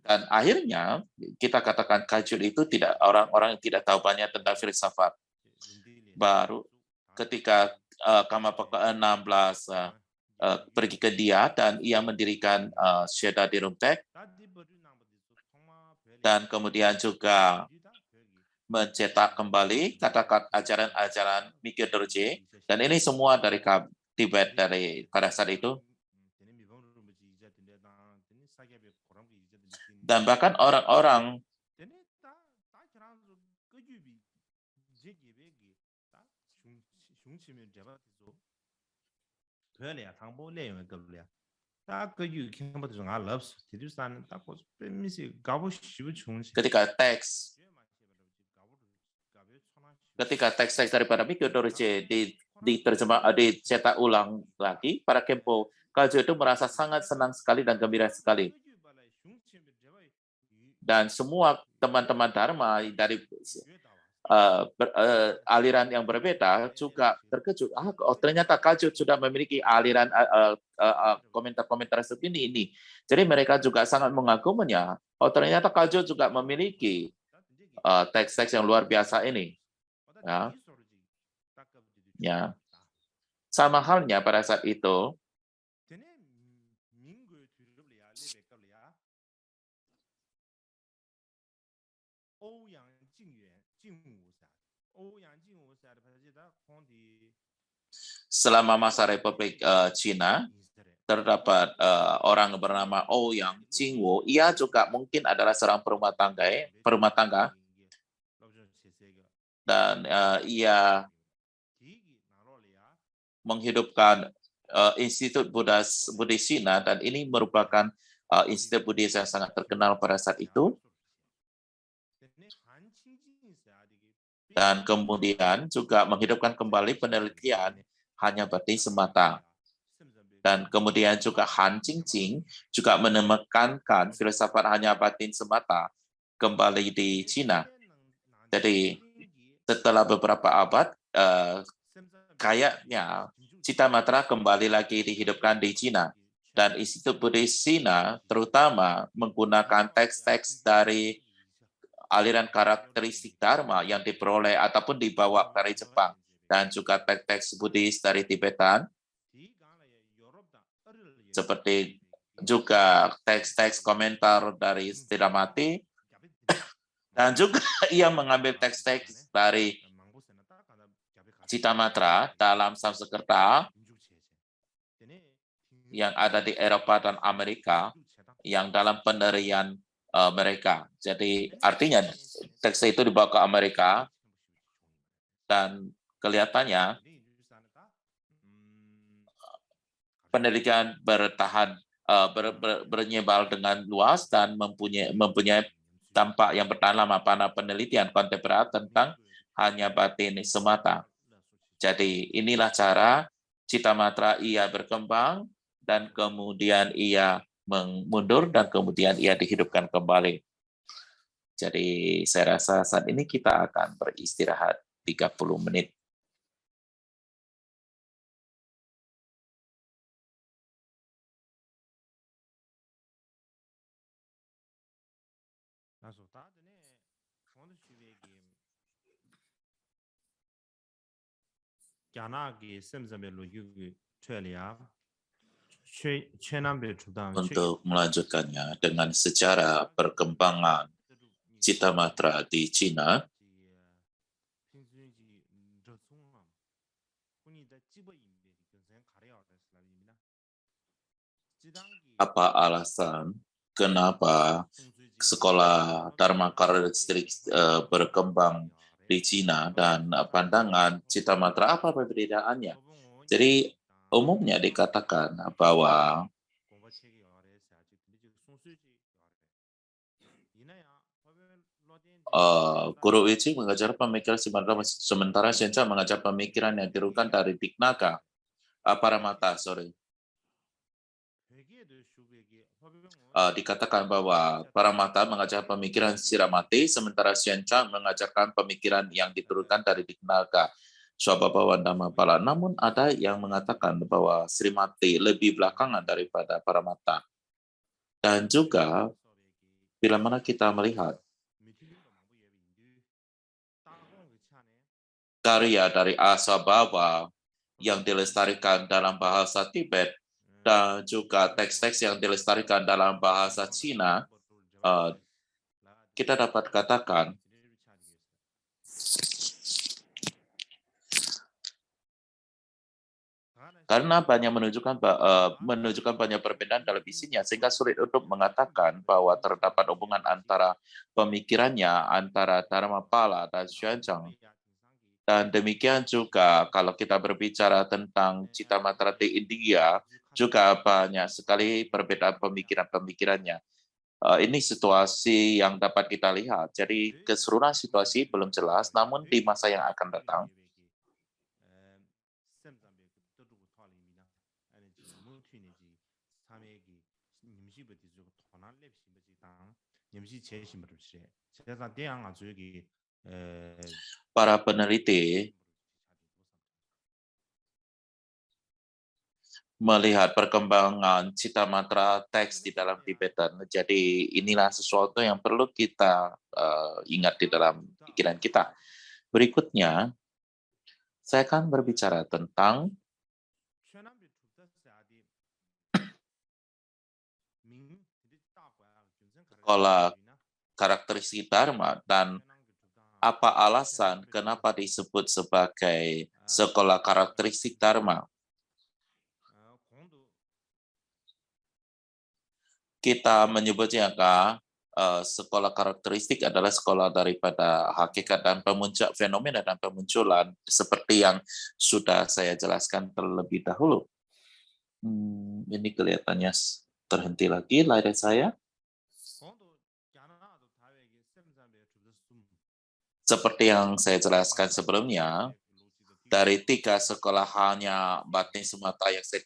Dan akhirnya kita katakan Kajul itu tidak orang-orang yang tidak tahu banyak tentang filsafat. Baru ketika Kamapaka 16 pergi ke dia dan ia mendirikan Sheda di Rumtek, dan kemudian juga mencetak kembali kata-kata ajaran-ajaran Mikyo Dorje, dan ini semua dari Tibet dari pada saat itu. Dan bahkan orang-orang ketika teks daripada Mikyo Dorje dicetak ulang lagi, para Kempo Kajul itu merasa sangat senang sekali dan gembira sekali. Dan semua teman-teman Dharma dari aliran yang berbeda juga terkejut. Ternyata Kajul sudah memiliki aliran komentar-komentar seperti ini. Jadi mereka juga sangat mengaguminya. Ternyata Kajul juga memiliki teks-teks yang luar biasa ini. Ya. Sama halnya pada saat itu, selama masa Republik Cina, terdapat orang bernama Ouyang Jingwu. Ia juga mungkin adalah seorang perumah tangga, dan ia menghidupkan Institut Buddhis Cina, dan ini merupakan Institut Buddhis yang sangat terkenal pada saat itu. Dan kemudian juga menghidupkan kembali penelitian hanya batin semata. Dan kemudian juga Han Qingqing juga menekankan filsafat hanya batin semata kembali di Cina. Jadi setelah beberapa abad, kayaknya Citamatra kembali lagi dihidupkan di Cina. Dan Institut Buddhis Cina terutama menggunakan teks-teks dari aliran karakteristik Dharma yang diperoleh ataupun dibawa dari Jepang, dan juga teks-teks Buddhis dari Tibetan, seperti juga teks-teks komentar dari Stiramati, dan juga ia mengambil teks-teks dari Citamatra dalam Sanskerta yang ada di Eropa dan Amerika, yang dalam pendirian mereka. Jadi artinya teks itu dibawa ke Amerika, dan kelihatannya penelitian bernyebar dengan luas dan mempunyai dampak yang bertahan lama pada penelitian kontemporer tentang hanya batin semata. Jadi inilah cara Citamatra ia berkembang, dan kemudian ia mundur, dan kemudian ia dihidupkan kembali. Jadi saya rasa saat ini kita akan beristirahat. 30 menit. Untuk melanjutkannya dengan sejarah perkembangan Cita Matra di Cina, apa alasan kenapa sekolah Dharma karakteristik berkembang di Cina dan pandangan Cita Matra apa perbedaannya? Jadi umumnya dikatakan bahwa Guru Wiji mengajar pemikiran sementara Shencha mengajar pemikiran yang tirukan dari Dignaga. Paramata, sorry. Dikatakan bahwa Paramata mengajar pemikiran Siramati, sementara Shencha mengajarkan pemikiran yang diturunkan dari Dignaga, Swabhava Dhammapala. Namun ada yang mengatakan bahwa Srimati lebih belakangan daripada Paramata. Dan juga, bila mana kita melihat karya dari Asabhava yang dilestarikan dalam bahasa Tibet, dan juga teks-teks yang dilestarikan dalam bahasa Cina, kita dapat katakan karena banyak menunjukkan banyak perbedaan dalam isinya, sehingga sulit untuk mengatakan bahwa terdapat hubungan antara pemikirannya antara Dharmapala dan Xuanzang. Dan demikian juga kalau kita berbicara tentang Cita Matra di India, juga banyak sekali perbedaan pemikiran-pemikirannya. Ini situasi yang dapat kita lihat. Jadi keseluruhan situasi belum jelas, namun di masa yang akan datang, para peneliti melihat perkembangan Cita Matra teks di dalam Tibetan. Jadi inilah sesuatu yang perlu kita ingat di dalam pikiran kita. Berikutnya, saya akan berbicara tentang sekolah karakteristik Dharma dan apa alasan kenapa disebut sebagai sekolah karakteristik Dharma. Kita menyebutnya sekolah karakteristik adalah sekolah daripada hakikat dan pemuncak fenomena dan pemunculan seperti yang sudah saya jelaskan terlebih dahulu. Ini kelihatannya terhenti lagi layar saya. Seperti yang saya jelaskan sebelumnya, dari 3 sekolah hanya batin semata yang saya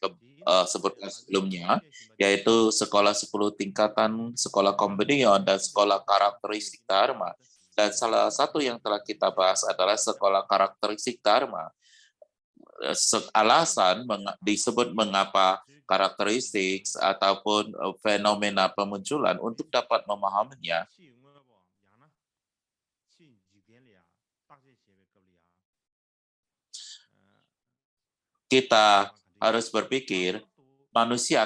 sebutkan sebelumnya, yaitu sekolah 10 tingkatan, sekolah kombinion, dan sekolah karakteristik Dharma. Dan salah satu yang telah kita bahas adalah sekolah karakteristik Dharma. Alasan disebut mengapa karakteristik ataupun fenomena pemunculan untuk dapat memahaminya. Kita harus berpikir manusia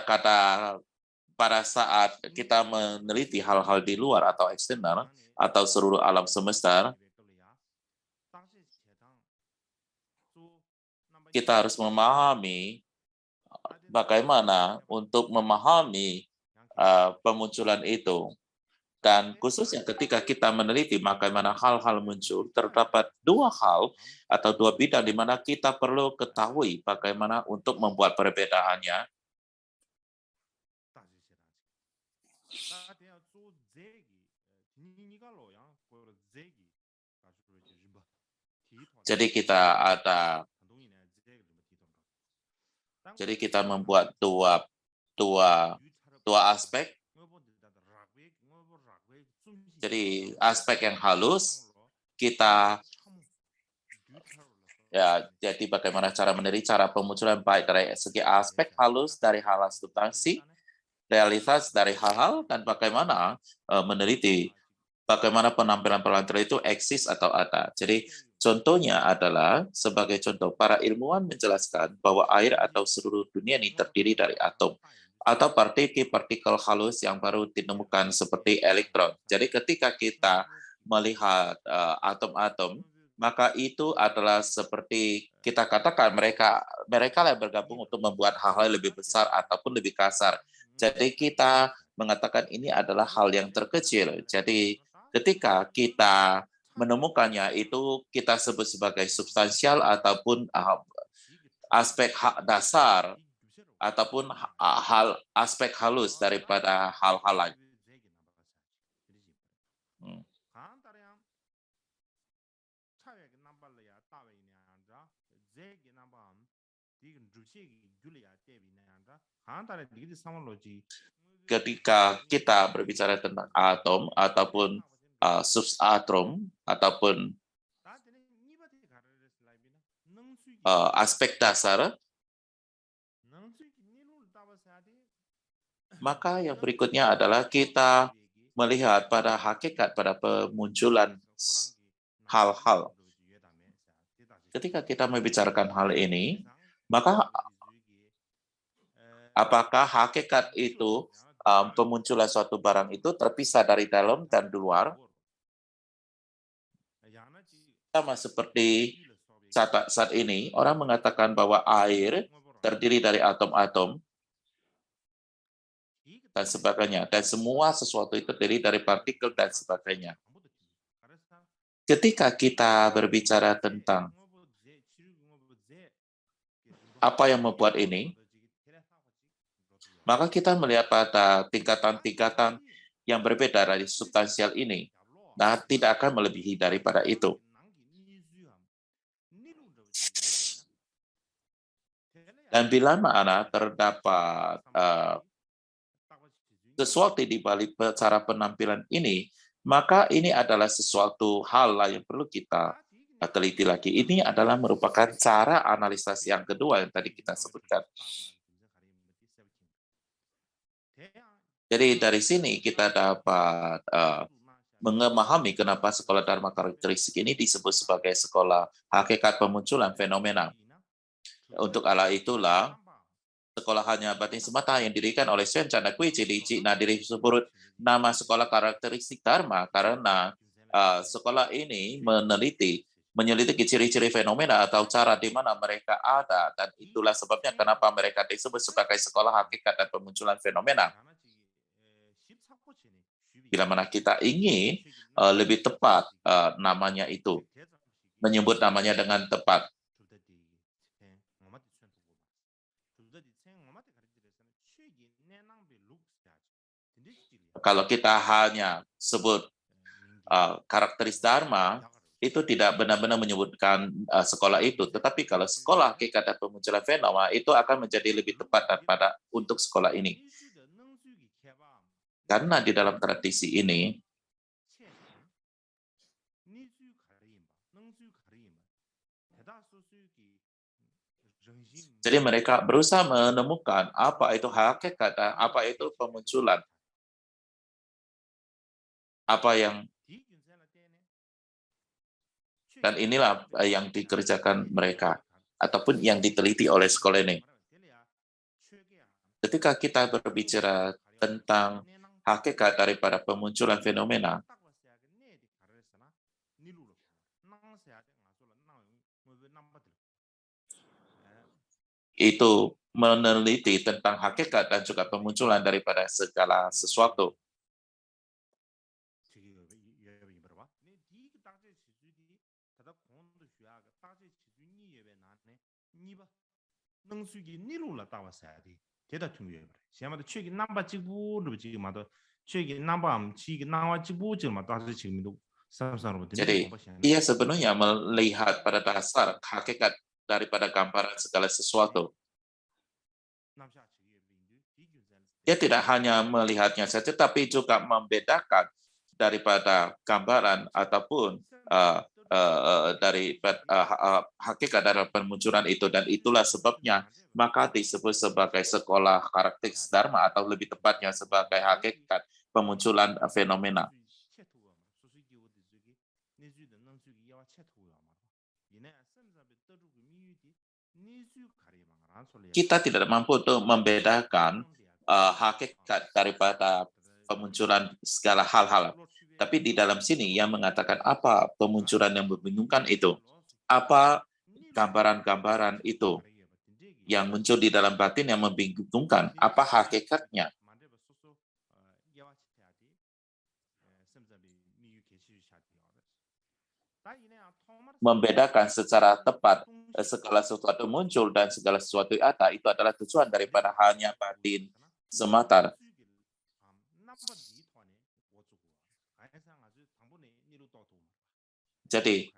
pada saat kita meneliti hal-hal di luar atau eksternal atau seluruh alam semesta, kita harus memahami bagaimana untuk memahami pemunculan itu. Dan khususnya ketika kita meneliti bagaimana hal-hal muncul, terdapat 2 hal atau 2 bidang di mana kita perlu ketahui bagaimana untuk membuat perbedaannya. Jadi kita membuat dua aspek. Jadi aspek yang halus kita Ya, jadi bagaimana cara meneliti cara pemunculan baik dari segi aspek halus dari hal-hal substansi, realitas dari hal-hal, dan bagaimana meneliti bagaimana penampilan penampilan itu eksis atau ada. Jadi contohnya adalah sebagai contoh para ilmuwan menjelaskan bahwa air atau seluruh dunia ini terdiri dari atom atau partikel-partikel halus yang baru ditemukan seperti elektron. Jadi ketika kita melihat atom-atom, maka itu adalah seperti kita katakan mereka yang bergabung untuk membuat hal-hal lebih besar ataupun lebih kasar. Jadi kita mengatakan ini adalah hal yang terkecil. Jadi ketika kita menemukannya itu kita sebut sebagai substansial ataupun aspek dasar ataupun hal aspek halus daripada hal-hal lain. Ketika kita berbicara tentang atom ataupun subatom ataupun aspek dasar, maka yang berikutnya adalah kita melihat pada hakikat pada pemunculan hal-hal. Ketika kita membicarakan hal ini, maka apakah hakikat itu pemunculan suatu barang itu terpisah dari dalam dan luar? Sama seperti saat ini, orang mengatakan bahwa air terdiri dari atom-atom dan sebagainya, dan semua sesuatu itu terdiri dari partikel dan sebagainya. Ketika kita berbicara tentang apa yang membuat ini, maka kita melihat pada tingkatan-tingkatan yang berbeda dari substansial ini. Nah, tidak akan melebihi daripada itu. Dan bila mana terdapat sesuatu di balik cara penampilan ini, maka ini adalah sesuatu hal yang perlu kita teliti lagi. Ini adalah merupakan cara analisis yang kedua yang tadi kita sebutkan. Jadi dari sini kita dapat memahami kenapa sekolah Dharma karakteristik ini disebut sebagai sekolah hakikat pemunculan fenomena. Untuk ala itulah, sekolah hanya batin semata yang didirikan oleh Sven Chandra Kuici di Cina disebut nama sekolah karakteristik Dharma karena sekolah ini menyelidiki ciri-ciri fenomena atau cara di mana mereka ada, dan itulah sebabnya kenapa mereka disebut sebagai sekolah hakikat dan pemunculan fenomena. Bila mana kita ingin lebih tepat namanya itu, menyebut namanya dengan tepat. Kalau kita hanya sebut karakteris Dharma, itu tidak benar-benar menyebutkan sekolah itu. Tetapi kalau sekolah hakikat dan pemunculan fenomena, itu akan menjadi lebih tepat daripada untuk sekolah ini. Karena di dalam tradisi ini, jadi mereka berusaha menemukan apa itu hakikat, apa itu pemunculan. Apa yang dan inilah yang dikerjakan mereka ataupun yang diteliti oleh sekolah ini. Ketika kita berbicara tentang hakikat daripada pemunculan fenomena, itu meneliti tentang hakikat dan juga pemunculan daripada segala sesuatu. Jadi, ia sebenarnya melihat pada dasar hakikat daripada gambaran segala sesuatu. Dia tidak hanya melihatnya saja, tapi juga membedakan daripada gambaran ataupun dari hakikat dari pemunculan itu, dan itulah sebabnya maka disebut sebagai sekolah karakteristik Dharma, atau lebih tepatnya sebagai hakikat pemunculan fenomena. Kita tidak mampu untuk membedakan hakikat daripada pemunculan segala hal-hal. Tapi di dalam sini yang mengatakan apa pemunculan yang membingungkan itu, apa gambaran-gambaran itu yang muncul di dalam batin yang membingungkan, apa hakikatnya. Membedakan secara tepat segala sesuatu muncul dan segala sesuatu ada, itu adalah tujuan daripada hanya batin semata. Jadi,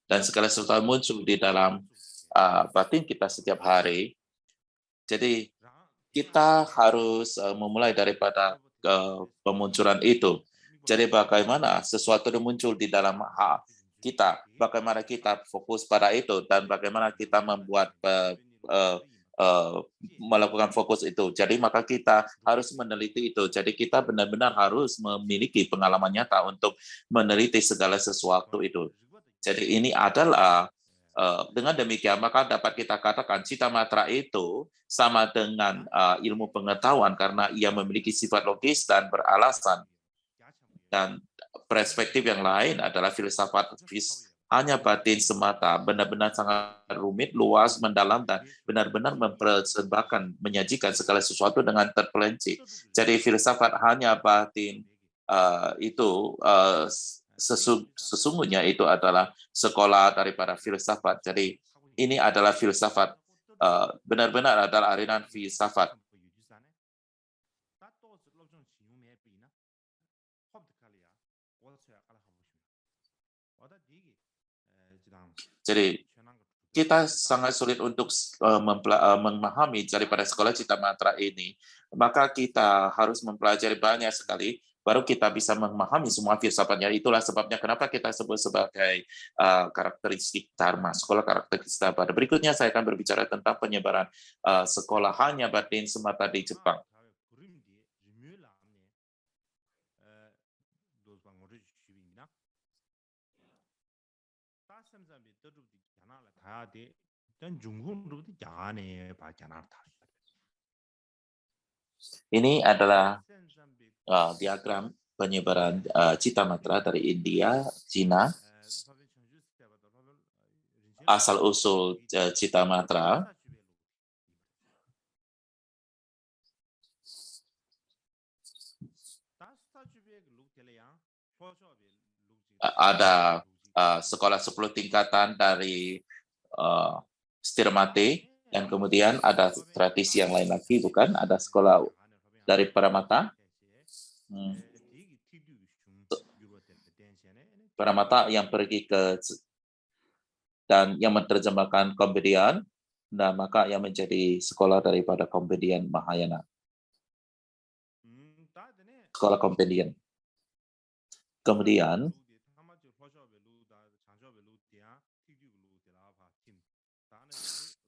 dan segala sesuatu muncul di dalam batin kita setiap hari. Jadi kita harus memulai daripada pemunculan itu. Jadi bagaimana sesuatu yang muncul di dalam kita, bagaimana kita fokus pada itu, dan bagaimana kita membuat melakukan fokus itu. Jadi maka kita harus meneliti itu. Jadi kita benar-benar harus memiliki pengalaman nyata untuk meneliti segala sesuatu itu. Jadi ini adalah dengan demikian maka dapat kita katakan cita matra itu sama dengan ilmu pengetahuan karena ia memiliki sifat logis dan beralasan. Dan perspektif yang lain adalah filsafat hanya batin semata, benar-benar sangat rumit, luas, mendalam, dan benar-benar mempersembahkan, menyajikan segala sesuatu dengan terperinci. Jadi filsafat hanya batin itu sesungguhnya itu adalah sekolah daripada filsafat. Jadi ini adalah filsafat, benar-benar adalah aliran filsafat. Jadi kita sangat sulit untuk memahami daripada sekolah cita matra ini. Maka kita harus mempelajari banyak sekali, baru kita bisa memahami semua filsafatnya. Itulah sebabnya kenapa kita sebut sebagai karakteristik Dharma, sekolah karakteristik Dharma. Berikutnya saya akan berbicara tentang penyebaran sekolah hanya batin semata di Jepang. Ini adalah diagram penyebaran cita matra dari India, Cina, asal-usul cita matra. Ada sekolah 10 tingkatan dari Stirmate, dan kemudian ada tradisi yang lain lagi, bukan? Ada sekolah dari Paramata. Paramata yang pergi ke dan yang menerjemahkan Kompedian, dan maka yang menjadi sekolah daripada Kompedian Mahayana. Sekolah Kompedian. Kemudian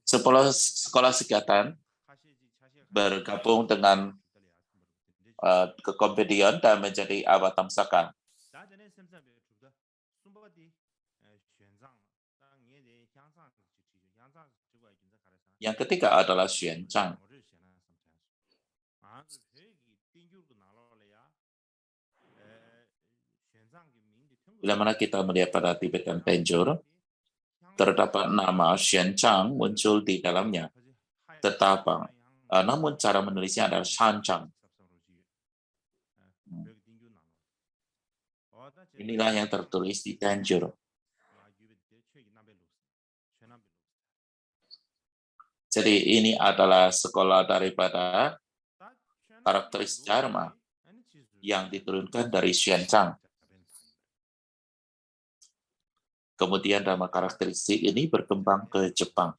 sekolah psikiatan bergabung dengan kekompedian dan menjadi Avatamsaka. Yang ketiga adalah Xuanzang. Bila mana kita melihat pada Tibetan Tenjur, terdapat nama Xuanzang muncul di dalamnya. Tetapi, namun cara menulisnya adalah Shanzang. Inilah yang tertulis di Tenjur. Jadi ini adalah sekolah daripada karakteristik Dharma yang diturunkan dari Xuanzang. Kemudian dharma karakteristik ini berkembang ke Jepang.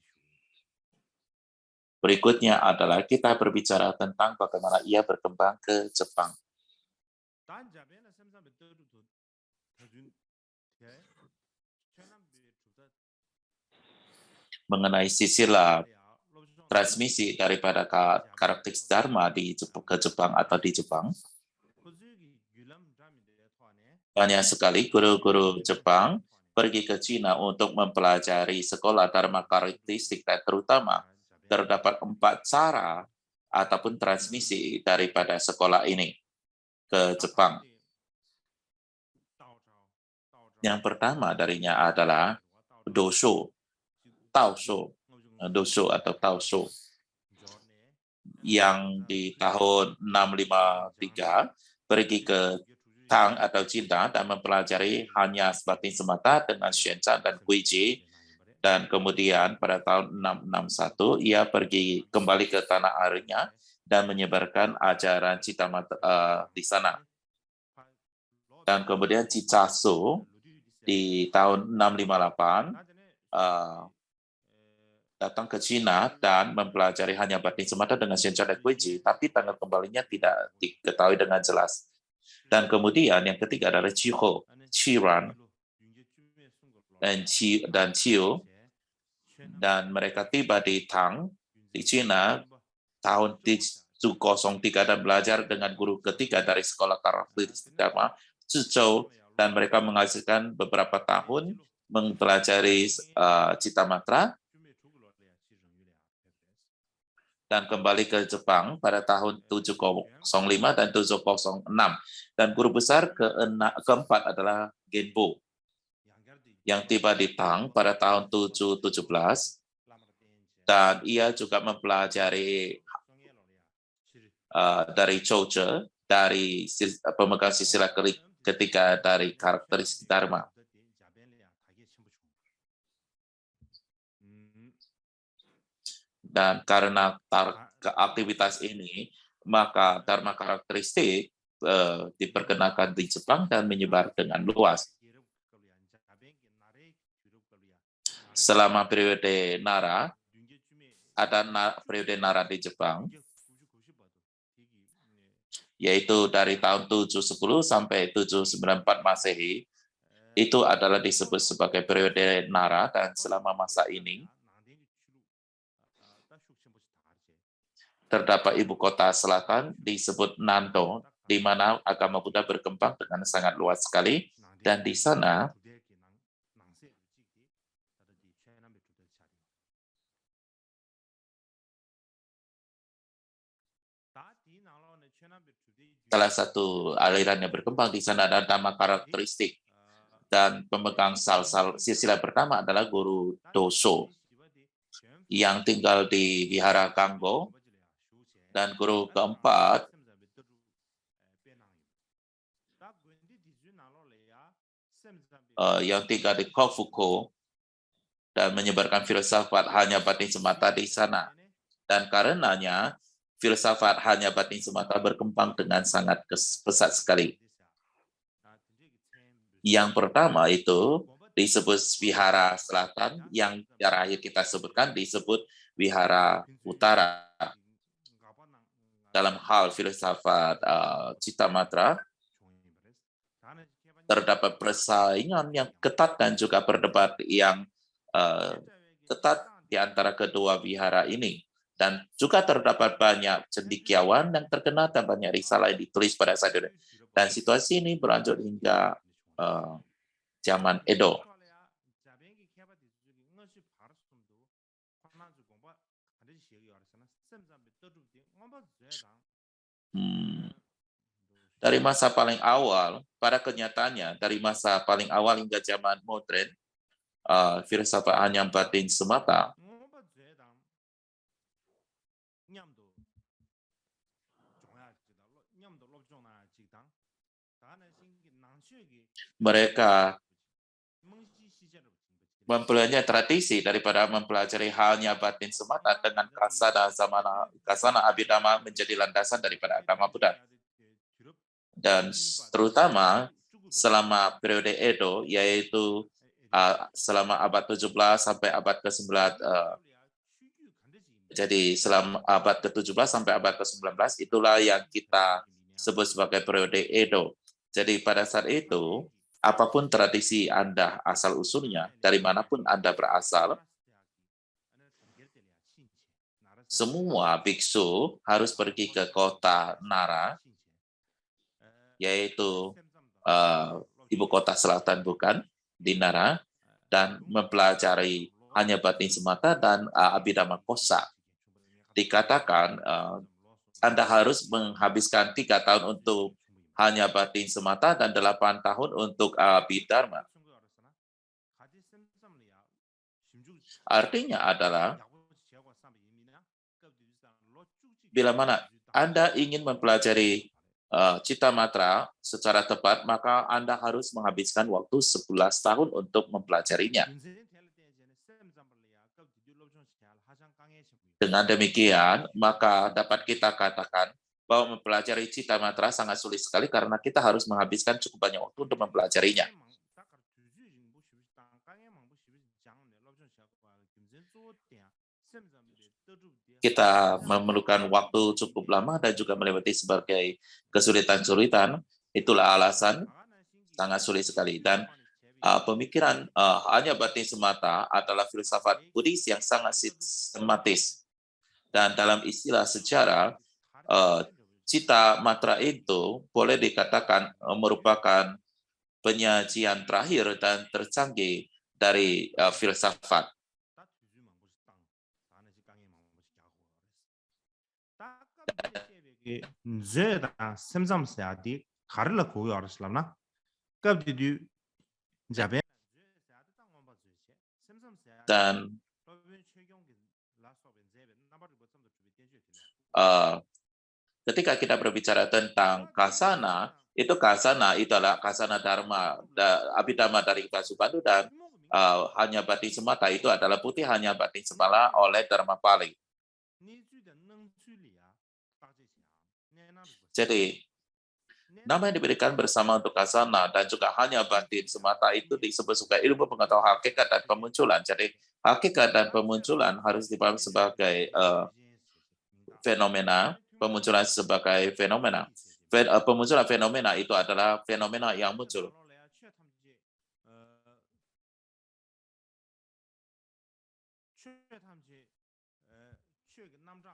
Berikutnya adalah kita berbicara tentang bagaimana ia berkembang ke Jepang. Mengenai silsilah transmisi daripada karakteristik dharma ke Jepang atau di Jepang, banyak sekali guru-guru Jepang pergi ke Cina untuk mempelajari sekolah dharma karakteristik, dan terutama terdapat 4 cara ataupun transmisi daripada sekolah ini ke Jepang. Yang pertama darinya adalah dosho, taosho, dosho atau taosho, yang di tahun 653 pergi ke Tang atau Cina dan mempelajari hanya batin semata dengan Xuanzang dan Guiji, dan kemudian pada tahun 661 ia pergi kembali ke tanah airnya dan menyebarkan ajaran Citamatra di sana. Dan kemudian Chichazo di tahun 658 datang ke Cina dan mempelajari hanya batin semata dengan Xuanzang dan Guiji, tapi tanggal kembalinya tidak diketahui dengan jelas. Dan kemudian yang ketiga adalah Chiho, Chiran, dan Chiu, dan mereka tiba di Tang, di Cina, tahun 703 dan belajar dengan guru ketiga dari sekolah karakteristik dharma, Zhuzhou, dan mereka menghasilkan beberapa tahun mempelajari Citamatra dan kembali ke Jepang pada tahun 705 dan 706. Dan guru besar keempat adalah Genbo, yang tiba di Tang pada tahun 717, dan ia juga mempelajari dari Chouche, dari pemegang silsilah ketiga dari karakteristik dharma. Dan karena aktivitas ini, maka dharma karakteristik diperkenalkan di Jepang dan menyebar dengan luas. Selama periode Nara, ada periode Nara di Jepang, yaitu dari tahun 710 sampai 794 Masehi, itu adalah disebut sebagai periode Nara, dan selama masa ini terdapat ibu kota selatan disebut Nanto, di mana agama Buddha berkembang dengan sangat luas sekali, dan di sana salah satu aliran yang berkembang di sana adalah dharma karakteristik, dan pemegang silsilah pertama adalah guru Dosho yang tinggal di Wihara Kanggo, dan guru keempat yang tinggal di Kofuko dan menyebarkan filsafat hanya batin semata di sana. Dan karenanya filsafat hanya batin semata berkembang dengan sangat pesat sekali. Yang pertama itu disebut Wihara Selatan, yang terakhir kita sebutkan disebut Wihara Utara. Dalam hal filsafat Citamatra, terdapat persaingan yang ketat dan juga berdebat yang ketat di antara kedua wihara ini. Dan juga terdapat banyak cendekiawan yang terkenal dan banyak risalah yang ditulis pada saat itu. Dan situasi ini berlanjut hingga zaman Edo. Dari masa paling awal, pada kenyataannya, dari masa paling awal hingga zaman modern, filsafat hanya batin semata mereka mempelajari tradisi daripada mempelajari halnya batin semata dengan kasana abhidhamma menjadi landasan daripada agama Buddha. Dan terutama selama periode Edo, yaitu selama abad 17 sampai abad ke-9. Jadi selama abad ke-17 sampai abad ke-19 itulah yang kita sebut sebagai periode Edo. Jadi pada saat itu, apapun tradisi Anda asal-usulnya, dari manapun Anda berasal, semua biksu harus pergi ke kota Nara, yaitu ibu kota selatan bukan, di Nara, dan mempelajari hanya batin semata dan Abhidhamma kosa. Dikatakan Anda harus menghabiskan 3 tahun untuk hanya batin semata dan 8 tahun untuk Abhidharma. Artinya adalah bila mana Anda ingin mempelajari Cita Matra secara tepat, maka Anda harus menghabiskan waktu 11 tahun untuk mempelajarinya. Dengan demikian, maka dapat kita katakan bahwa mempelajari Cita Matra sangat sulit sekali karena kita harus menghabiskan cukup banyak waktu untuk mempelajarinya. Kita memerlukan waktu cukup lama dan juga melewati sebagai kesulitan-kesulitan. Itulah alasan sangat sulit sekali. Dan pemikiran hanya batin semata adalah filsafat Buddhis yang sangat sistematis. Dan dalam istilah sejarah, Cita Matra itu boleh dikatakan merupakan penyajian terakhir dan tercanggih dari filsafat. Dan ketika kita berbicara tentang kasana, itu kasana adalah kasana dharma, abhidhamma dari Vasubandhu, dan hanya batin semata itu adalah putih hanya batin semata oleh Dharma Pali. Jadi nama yang diberikan bersama untuk kasana dan juga hanya batin semata itu disebut sebagai ilmu pengetahuan hakikat dan pemunculan. Jadi hakikat dan pemunculan harus dipahami sebagai fenomena, pemunculan sebagai fenomena. Pemunculan fenomena itu adalah fenomena yang muncul.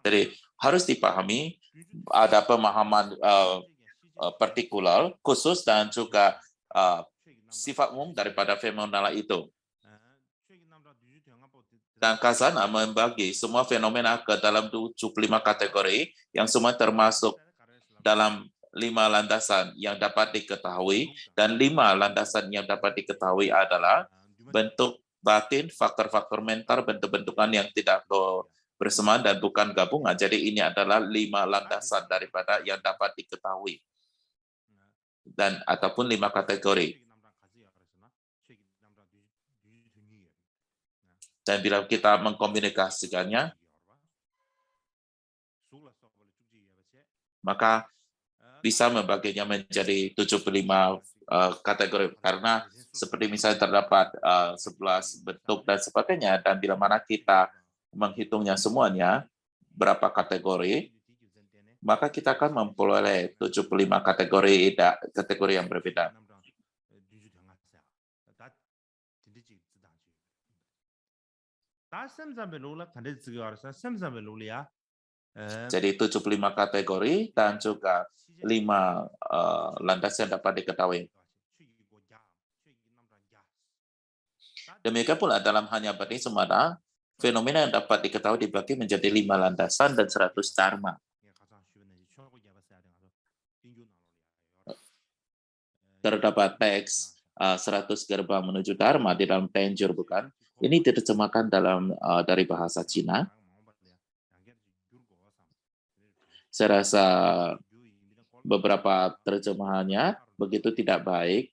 Jadi harus dipahami ada pemahaman partikular khusus dan juga sifat umum daripada fenomena itu. Dan Kasana membagi semua fenomena ke dalam 75 kategori yang semua termasuk dalam 5 landasan yang dapat diketahui, dan 5 landasan yang dapat diketahui adalah bentuk batin, faktor-faktor mental, bentuk-bentukan yang tidak bersamaan dan bukan gabungan. Jadi ini adalah 5 landasan daripada yang dapat diketahui, dan ataupun 5 kategori. Dan bila kita mengkomunikasikannya, maka bisa membaginya menjadi 75 kategori, karena seperti misalnya terdapat 11 bentuk dan sebagainya, dan bila mana kita menghitungnya semuanya berapa kategori, maka kita akan memperoleh 75 kategori yang berbeda. Jadi 75 kategori dan juga 5 landas yang dapat diketahui. Demikian pula dalam hanya batin semata, fenomena yang dapat diketahui dibagi menjadi 5 landasan dan 100 dharma. Terdapat teks 100 gerbang menuju dharma di dalam Tenjur, bukan? Ini diterjemahkan dari bahasa Cina. Saya rasa beberapa terjemahannya begitu tidak baik.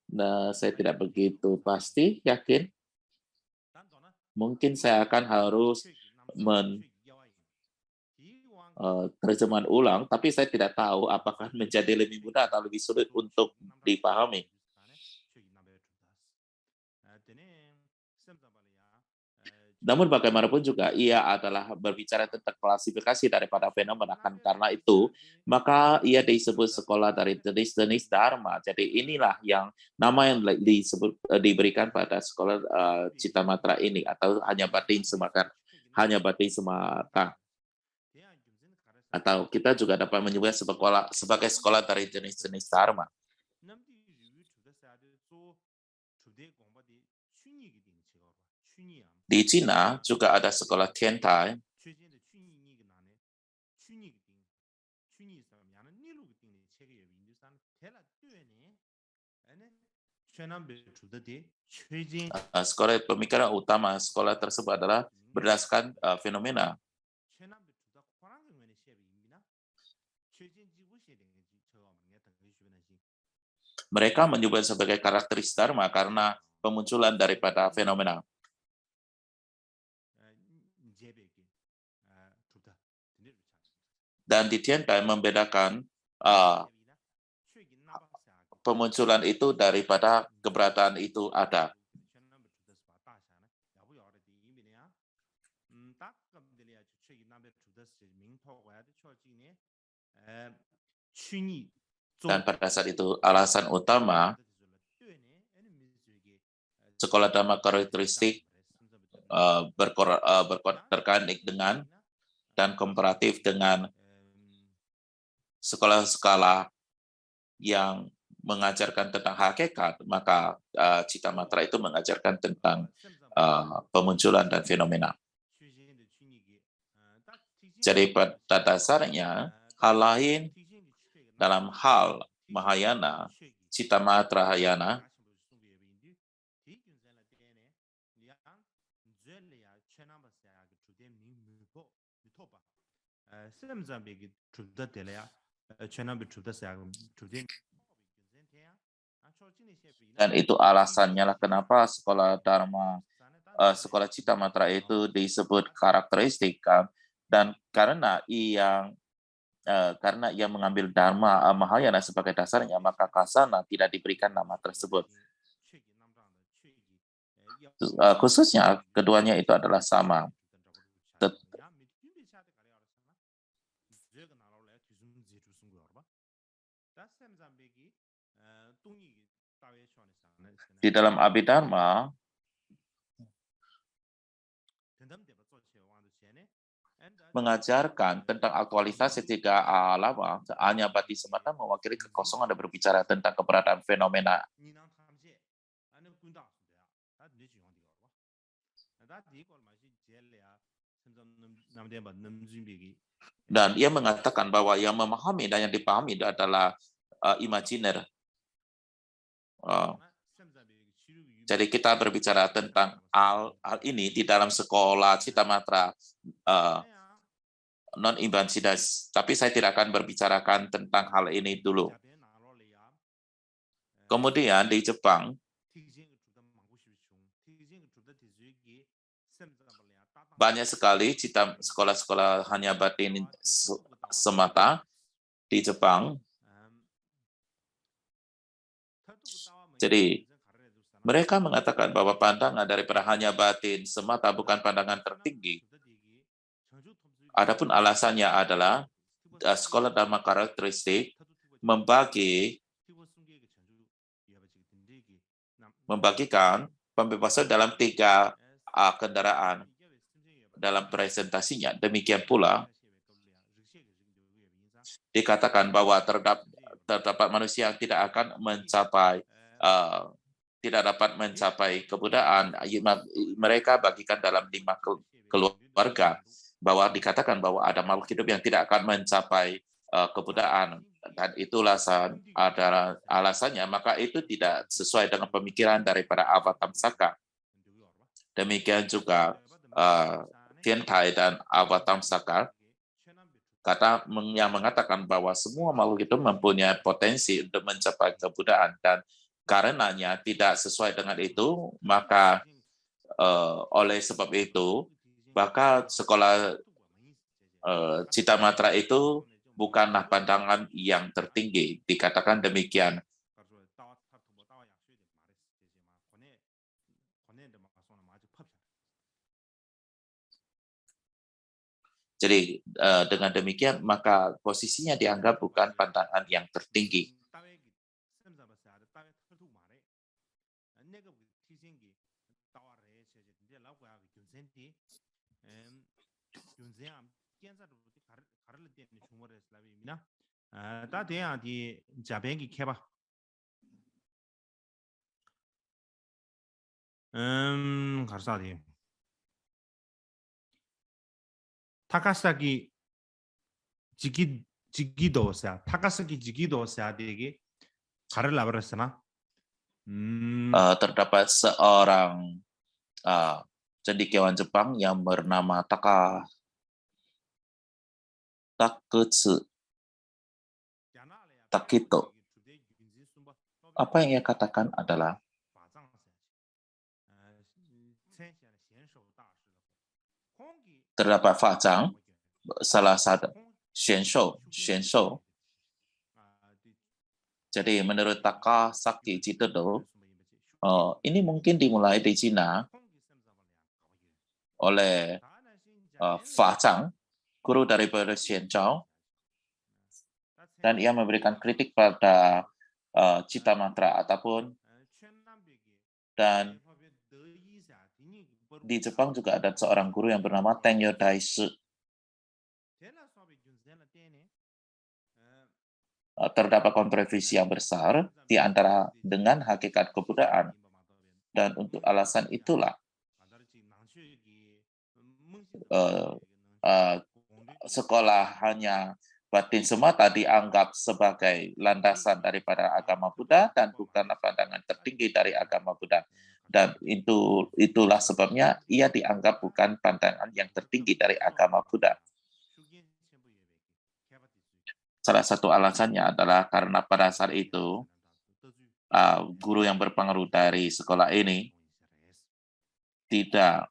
Nah, saya tidak begitu pasti yakin. Mungkin saya akan harus terjemahan ulang, tapi saya tidak tahu apakah menjadi lebih mudah atau lebih sulit untuk dipahami. Namun bagaimanapun juga ia adalah berbicara tentang klasifikasi daripada fenomena, kan karena itu maka ia disebut sekolah dari jenis-jenis dharma. Jadi inilah yang nama yang disebut diberikan pada sekolah Cita Matra ini, atau hanya batin semata, atau kita juga dapat menyebut sebagai sekolah dari jenis-jenis dharma. Di Cina juga ada sekolah Tiantai. Sekolah pemikiran utama sekolah tersebut adalah berdasarkan fenomena. Mereka menyebut sebagai karakteristik dharma karena pemunculan daripada fenomena. Dan di Tiantai membedakan pemunculan itu daripada keberadaan itu ada. Dan pada saat itu alasan utama sekolah dharma karakteristik terkait dengan dan komparatif dengan sekolah-sekolah yang mengajarkan tentang hakikat, maka Cita Matra itu mengajarkan tentang pemunculan dan fenomena. Jadi pada dasarnya hal lain dalam hal Mahayana, Cita Matra Hayana, dan itu alasannya lah kenapa sekolah Dharma, sekolah Cita Matra itu disebut karakteristik, kan? Dan karena ia mengambil Dharma Mahayana sebagai dasarnya, maka Kasana tidak diberikan nama tersebut. Khususnya keduanya itu adalah sama. Di dalam Abhidharma mengajarkan tentang aktualitas tiga alam, hanya bati semata mewakili kekosongan dan berbicara tentang keberadaan fenomena. Dan ia mengatakan bahwa yang memahami dan yang dipahami adalah imajiner. Jadi kita berbicara tentang hal ini di dalam sekolah Cita Matra non-imbansidas, tapi saya tidak akan berbicarakan tentang hal ini dulu. Kemudian di Jepang, banyak sekali sekolah-sekolah hanya batin semata di Jepang. Jadi mereka mengatakan bahwa pandangan daripada hanya batin semata bukan pandangan tertinggi. Adapun alasannya adalah sekolah dharma karakteristik membagikan pembebasan dalam 3 kendaraan dalam presentasinya. Demikian pula dikatakan bahwa terdapat manusia yang tidak akan tidak dapat mencapai kebudayaan. Mereka bagikan dalam 5 keluarga, bahwa dikatakan bahwa ada makhluk hidup yang tidak akan mencapai kebudayaan, dan itulah adalah alasannya. Maka itu tidak sesuai dengan pemikiran daripada Avatamsaka. Demikian juga Tiantai dan Avatamsaka yang mengatakan bahwa semua makhluk itu mempunyai potensi untuk mencapai kebudayaan, dan karenanya tidak sesuai dengan itu, maka oleh sebab itu, maka sekolah Cita Matra itu bukanlah pandangan yang tertinggi, dikatakan demikian. Jadi dengan demikian maka posisinya dianggap bukan pantangan yang tertinggi. 가르사디. 타카사기 지기도사 타카사기 지기도사 되게 가를 나버렸으나 Terdapat seorang cendekiawan Jepang yang bernama Takito. Apa yang ia katakan adalah terdapat Fa Zhang, salah satu Xuan Shou. Jadi menurut Takasaki Jitodo, ini mungkin dimulai di Cina oleh Fa Zhang, guru daripada Xian Zhao, dan ia memberikan kritik pada Cita Matra ataupun, dan di Jepang juga ada seorang guru yang bernama Tengyo Daishi. Terdapat kontroversi yang besar di antara dengan hakikat kebudayaan, dan untuk alasan itulah sekolah hanya batin semata dianggap sebagai landasan daripada agama Buddha dan bukanlah pandangan tertinggi dari agama Buddha. Dan itulah sebabnya ia dianggap bukan pandangan yang tertinggi dari agama Buddha. Salah satu alasannya adalah karena pada saat itu guru yang berpengaruh dari sekolah ini tidak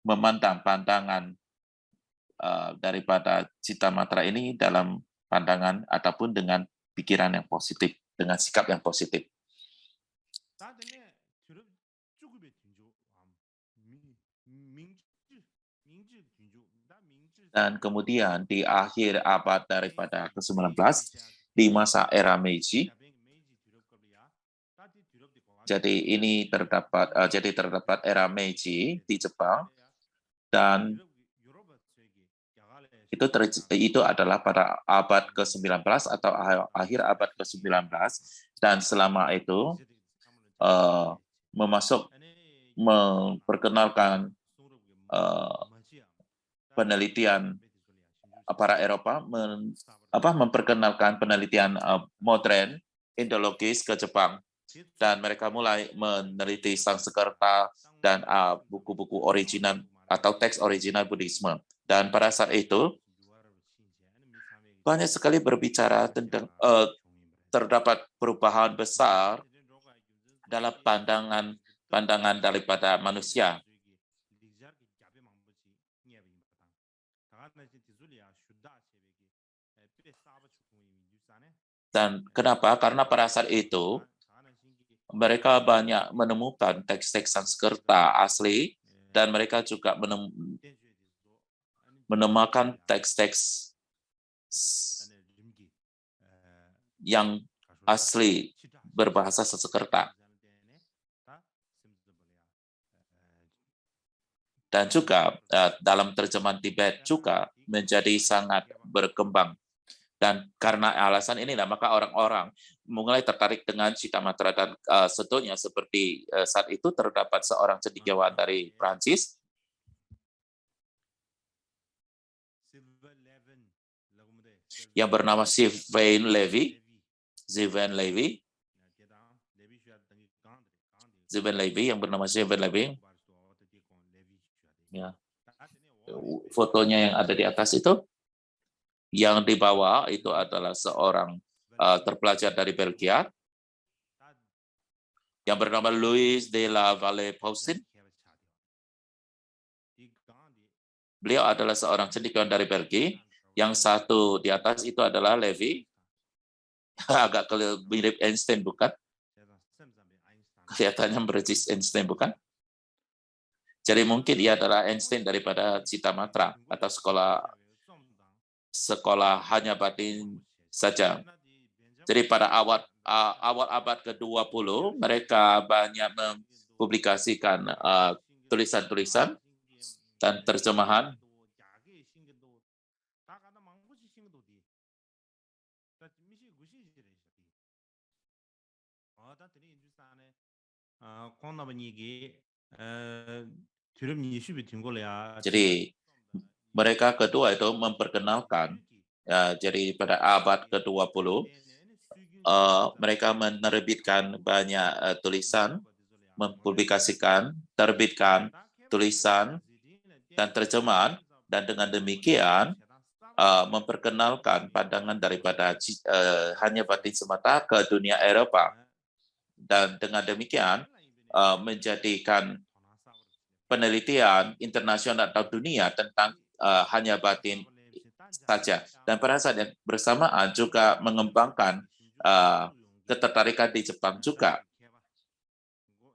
memandang pandangan daripada Cita Matra ini dalam pandangan ataupun dengan pikiran yang positif, dengan sikap yang positif. Dan kemudian di akhir abad daripada ke-19, di masa era Meiji, jadi ini terdapat era Meiji di Jepang, dan itu adalah pada abad ke-19 atau akhir abad ke-19, dan selama itu memperkenalkan penelitian para Eropa, memperkenalkan penelitian modern Indologis ke Jepang, dan mereka mulai meneliti Sanskerta dan buku-buku original atau teks original Buddhisme. Dan pada saat itu banyak sekali berbicara tentang terdapat perubahan besar dalam pandangan daripada manusia. Dan kenapa? Karena pada saat itu mereka banyak menemukan teks-teks Sanskerta asli, dan mereka juga menemukan teks-teks yang asli berbahasa Sanskerta. Dan juga dalam terjemahan Tibet juga menjadi sangat berkembang. Dan karena alasan inilah maka orang-orang mulai tertarik dengan Cita Matra, dan sebetulnya seperti saat itu terdapat seorang cendekiawan dari Prancis yang bernama Sylvain Lévi. Yang bernama Sylvain Lévi. Ya. Fotonya yang ada di atas itu, yang di bawah itu adalah seorang terpelajar dari Belgia yang bernama Louis de la Vallée-Poussin. Beliau adalah seorang cendekiawan dari Belgia. Yang satu di atas itu adalah Levi. Agak mirip Einstein, bukan? Kelihatannya persis Einstein, bukan? Jadi mungkin ia adalah Einstein daripada Citamatra atau sekolah hanya batin saja. Jadi pada awal abad ke-20 mereka banyak mempublikasikan tulisan-tulisan dan terjemahan. Jadi mereka kedua itu memperkenalkan, jadi pada abad ke-20 mereka menerbitkan banyak tulisan, mempublikasikan, terbitkan tulisan dan terjemahan, dan dengan demikian memperkenalkan pandangan daripada hanya batin semata ke dunia Eropa, dan dengan demikian menjadikan penelitian internasional atau dunia tentang hanya batin saja. Dan pada saat yang bersamaan juga mengembangkan ketertarikan di Jepang juga.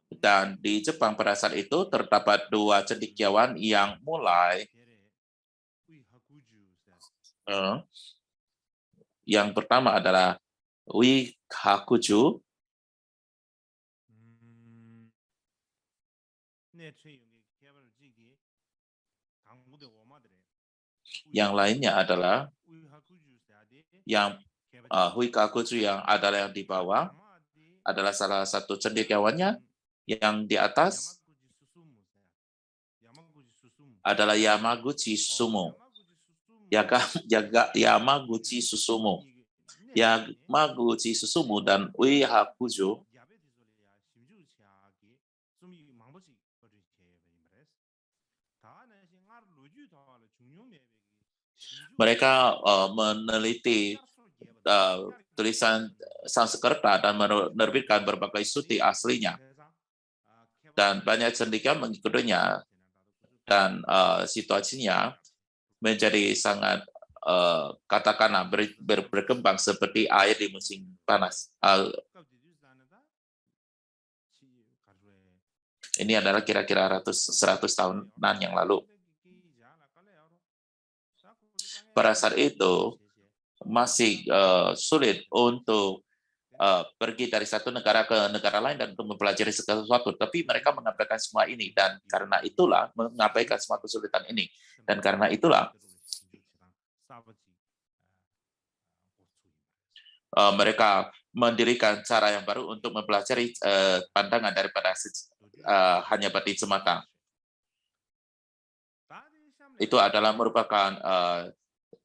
Dan di Jepang pada saat itu terdapat dua cendekiawan yang mulai. Yang pertama adalah Uihakuju. Yang lainnya adalah yang Huikakuju yang adalah yang di bawah adalah salah satu cendekiawannya. Yang di atas adalah Yamaguchi Susumu. Yamaguchi Susumu. Yamaguchi Susumu dan Uihakuju mereka meneliti tulisan Sanskerta dan menerbitkan berbagai studi aslinya. Dan banyak cendekiawan mengikutinya, dan situasinya menjadi sangat katakanlah berkembang seperti air di musim panas. Ini adalah kira-kira 100 tahunan yang lalu. Pada saat itu masih sulit untuk pergi dari satu negara ke negara lain dan untuk mempelajari segala sesuatu, tapi mereka mengabaikan semua ini, dan karena itulah mengabaikan semua kesulitan ini, dan karena itulah mereka mendirikan cara yang baru untuk mempelajari pandangan daripada hanya batin semata. Itu adalah merupakan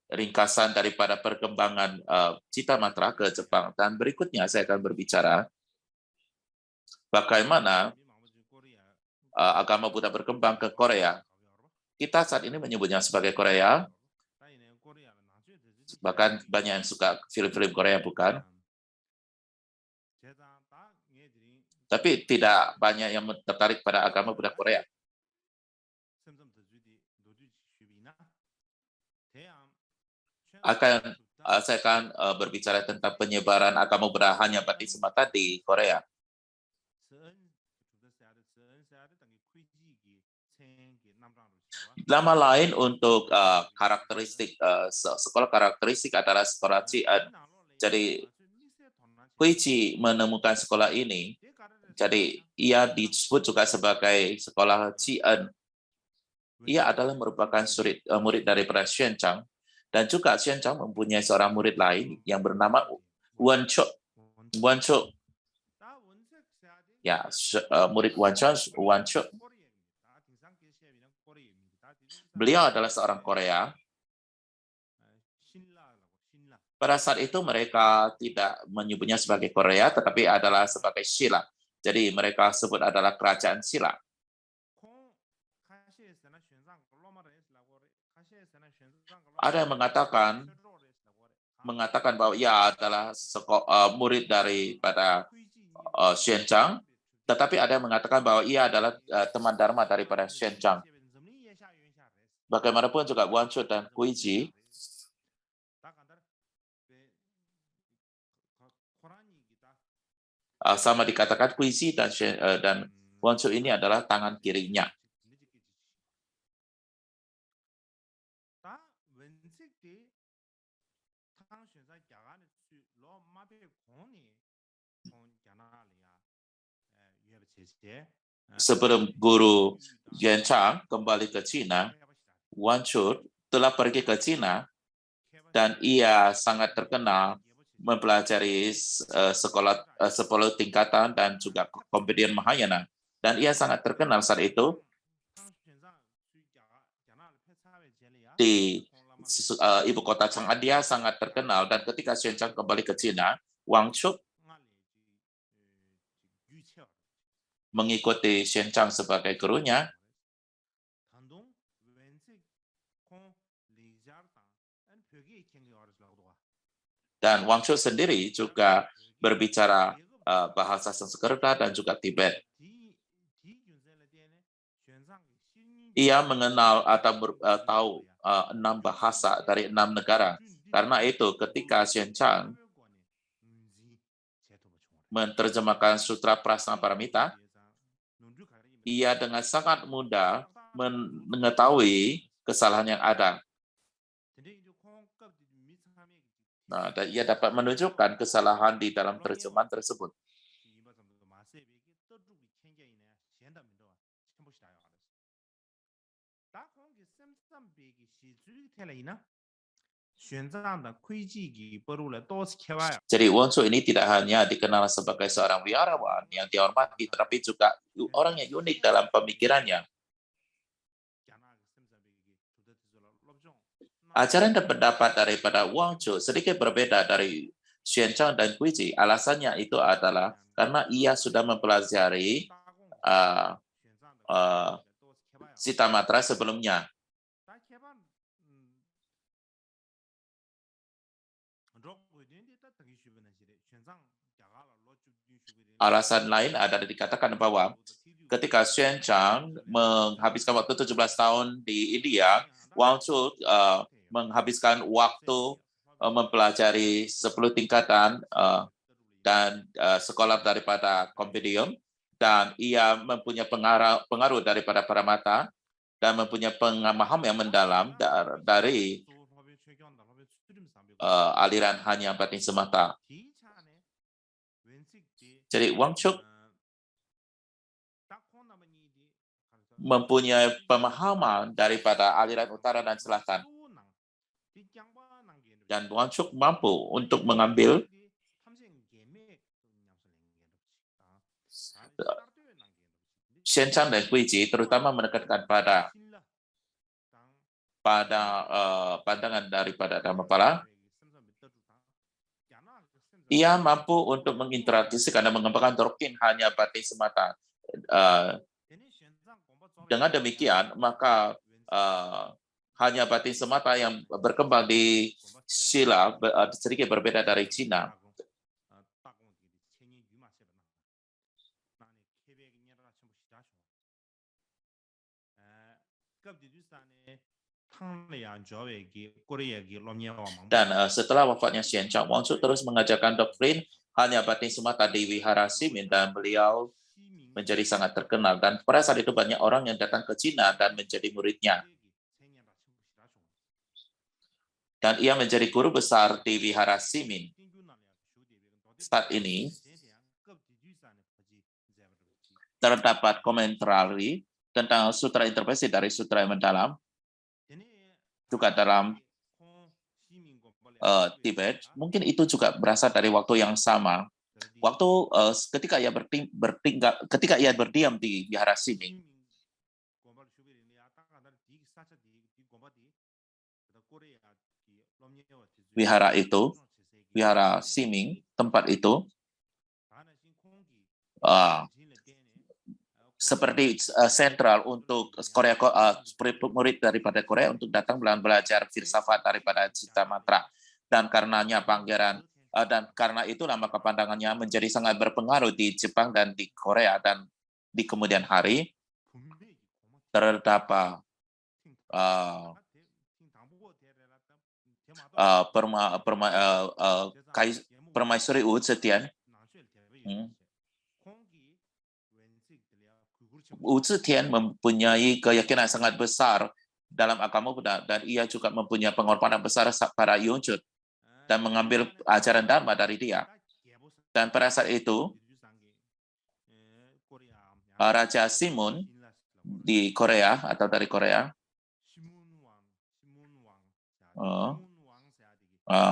ringkasan daripada perkembangan Citamatra ke Jepang. Dan berikutnya saya akan berbicara bagaimana agama Buddha berkembang ke Korea. Kita saat ini menyebutnya sebagai Korea, bahkan banyak yang suka film-film Korea, bukan? Tapi tidak banyak yang tertarik pada agama Buddha Korea. Saya akan berbicara tentang penyebaran agama Buddha hanya batin semata di Korea. Nama lain untuk karakteristik sekolah karakteristik adalah sekolah Cian. Jadi Huichi menemukan sekolah ini. Jadi ia disebut juga sebagai sekolah Cian. Ia adalah merupakan murid daripada Xuanzang. Dan juga Xuanzang mempunyai seorang murid lain yang bernama Wancho. Ya, murid Wancho. Beliau adalah seorang Korea. Pada saat itu mereka tidak menyebutnya sebagai Korea, tetapi adalah sebagai Silla. Jadi mereka sebut adalah kerajaan Silla. Ada yang mengatakan bahwa ia adalah murid daripada Xuanzang, tetapi ada yang mengatakan bahwa ia adalah teman dharma daripada Xuanzang. Bagaimanapun juga Wancho dan Huichi sama dikatakan Huichi dan Wancho ini adalah tangan kirinya. Sebelum guru Yuan Chang kembali ke Cina, Wang Chut telah pergi ke Cina dan ia sangat terkenal mempelajari sekolah 10 tingkatan dan juga komedian Mahayana. Dan ia sangat terkenal saat itu di ibu kota Chang'an. Dia sangat terkenal dan ketika Xuan Chang kembali ke Cina, Wang Chut mengikuti Xuan Chang sebagai gurunya. Dan Wang Chut sendiri juga berbicara bahasa Sanskerta dan juga Tibet. Ia mengenal atau tahu 6 bahasa dari 6 negara. Karena itu ketika Xuan Chang menerjemahkan Sutra Prasna Paramita, ia dengan sangat mudah mengetahui kesalahan yang ada. Nah, dan ia dapat menunjukkan kesalahan di dalam terjemahan tersebut. Jadi Wang Chut ini tidak hanya dikenal sebagai seorang wiharawan yang dihormati, tetapi juga orang yang unik dalam pemikirannya. Ajaran dan pendapat daripada Wang Chut sedikit berbeda dari Xuan Chang dan Guiji. Alasannya itu adalah karena ia sudah mempelajari Cita Matra sebelumnya. Alasan lain adalah dikatakan bahwa ketika Xuan Chang menghabiskan waktu 17 tahun di India, Wang Chut menghabiskan waktu mempelajari 10 tingkatan dan sekolah daripada kompendium, dan ia mempunyai pengaruh daripada Paramata dan mempunyai pemahaman yang mendalam dari aliran hanya batin semata. Jadi Wang Chut mempunyai pemahaman daripada aliran utara dan selatan. Dan Wang Chut mampu untuk mengambil Xuan Chang dan Guiji, terutama menekankan pada pandangan daripada Dhammapada. Ia mampu untuk menginteraksikan dan mengembangkan doktrin hanya batin semata. Dengan demikian, maka hanya batin semata yang berkembang di Sila sedikit berbeda dari Cina. Dan setelah wafatnya Xuan Chang, Wang Chut terus mengajarkan doktrin hanya batin semata di Wihara Ximin, dan beliau menjadi sangat terkenal. Dan pada saat itu banyak orang yang datang ke Cina dan menjadi muridnya. Dan ia menjadi guru besar di Wihara Ximin. Saat ini terdapat komentari tentang sutra interpretasi dari sutra yang mendalam, juga dalam Tibet. Mungkin itu juga berasal dari waktu yang sama. Waktu ketika ia berdiam di Wihara Ximin, Wihara Ximin, tempat itu seperti sentral untuk Korea, murid daripada Korea untuk datang belajar filsafat daripada Cita Matra. Dan karenanya dan karena itulah maka pandangannya menjadi sangat berpengaruh di Jepang dan di Korea. Dan di kemudian hari terdapat Permaisuri Wu Zetian. Wu Zetian mempunyai keyakinan sangat besar dalam agama Buddha, dan ia juga mempunyai pengorbanan besar pada Yuan Chut dan mengambil ajaran Dharma dari dia. Dan pada saat itu, Raja Simun di Korea atau dari Korea,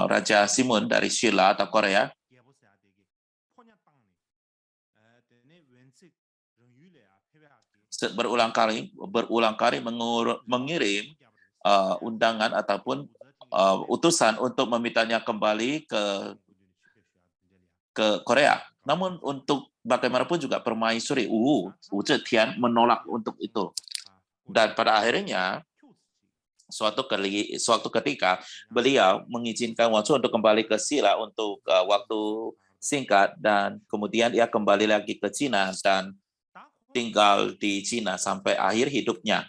Raja Simun dari Shilla atau Korea, berulang kali mengirim undangan ataupun utusan untuk memintanya kembali ke Korea. Namun untuk bagaimanapun juga permaisuri Wu Zetian menolak untuk itu. Dan pada akhirnya suatu ketika beliau mengizinkan Wang Chou untuk kembali ke Silla untuk waktu singkat, dan kemudian ia kembali lagi ke Cina dan tinggal di Cina sampai akhir hidupnya.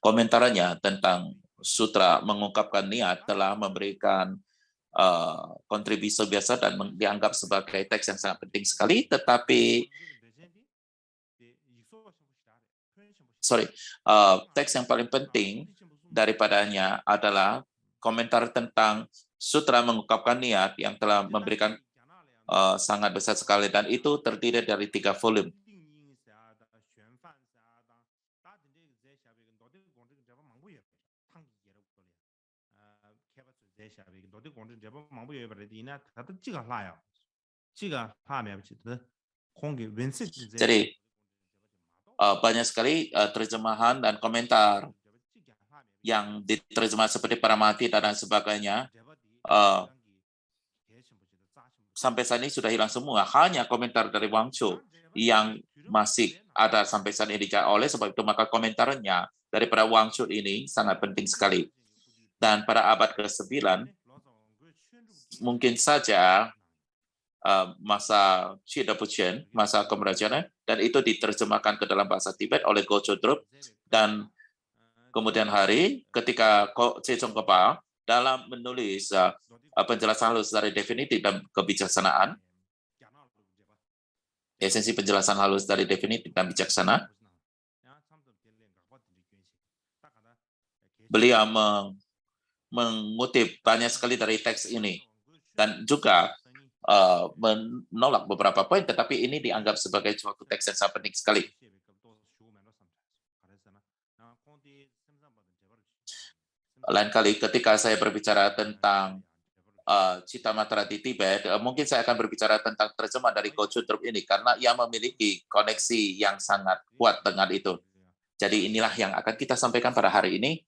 Komentarnya tentang sutra mengungkapkan niat telah memberikan kontribusi biasa dan dianggap sebagai teks yang sangat penting sekali, tetapi teks yang paling penting daripadanya adalah komentar tentang sutra mengungkapkan niat yang telah memberikan sangat besar sekali, dan itu terdiri dari 3 volume. Jadi banyak sekali terjemahan dan komentar yang diterjemahkan seperti Paramati dan sebagainya. Sampai saat ini sudah hilang semua. Hanya komentar dari Wang Chou yang masih ada sampai saat ini. Oleh sebab itu maka komentarnya daripada Wang Chou ini sangat penting sekali. Dan pada abad ke-9 mungkin saja masa Shida Puchen, masa kemerajaan, dan itu diterjemahkan ke dalam bahasa Tibet oleh Go Chodrup, dan kemudian hari ketika Zedong Kepal dalam menulis penjelasan halus dari definitif dan kebijaksanaan, esensi penjelasan halus dari definitif dan bijaksana, beliau mengutip banyak sekali dari teks ini dan juga menolak beberapa poin, tetapi ini dianggap sebagai suatu teks yang sangat penting sekali. Lain kali ketika saya berbicara tentang Citamatra di Tibet, mungkin saya akan berbicara tentang terjemah dari Go Chodrup ini, karena ia memiliki koneksi yang sangat kuat dengan itu. Jadi inilah yang akan kita sampaikan pada hari ini.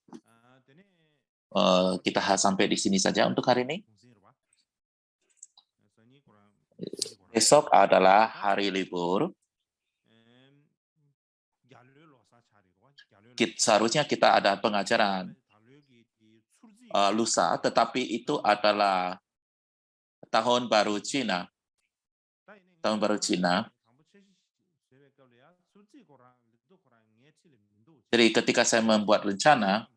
Kita sampai di sini saja untuk hari ini. Besok adalah hari libur. Seharusnya kita ada pengajaran lusa, tetapi itu adalah tahun baru Cina. Tahun baru Cina. Jadi ketika saya membuat rencana,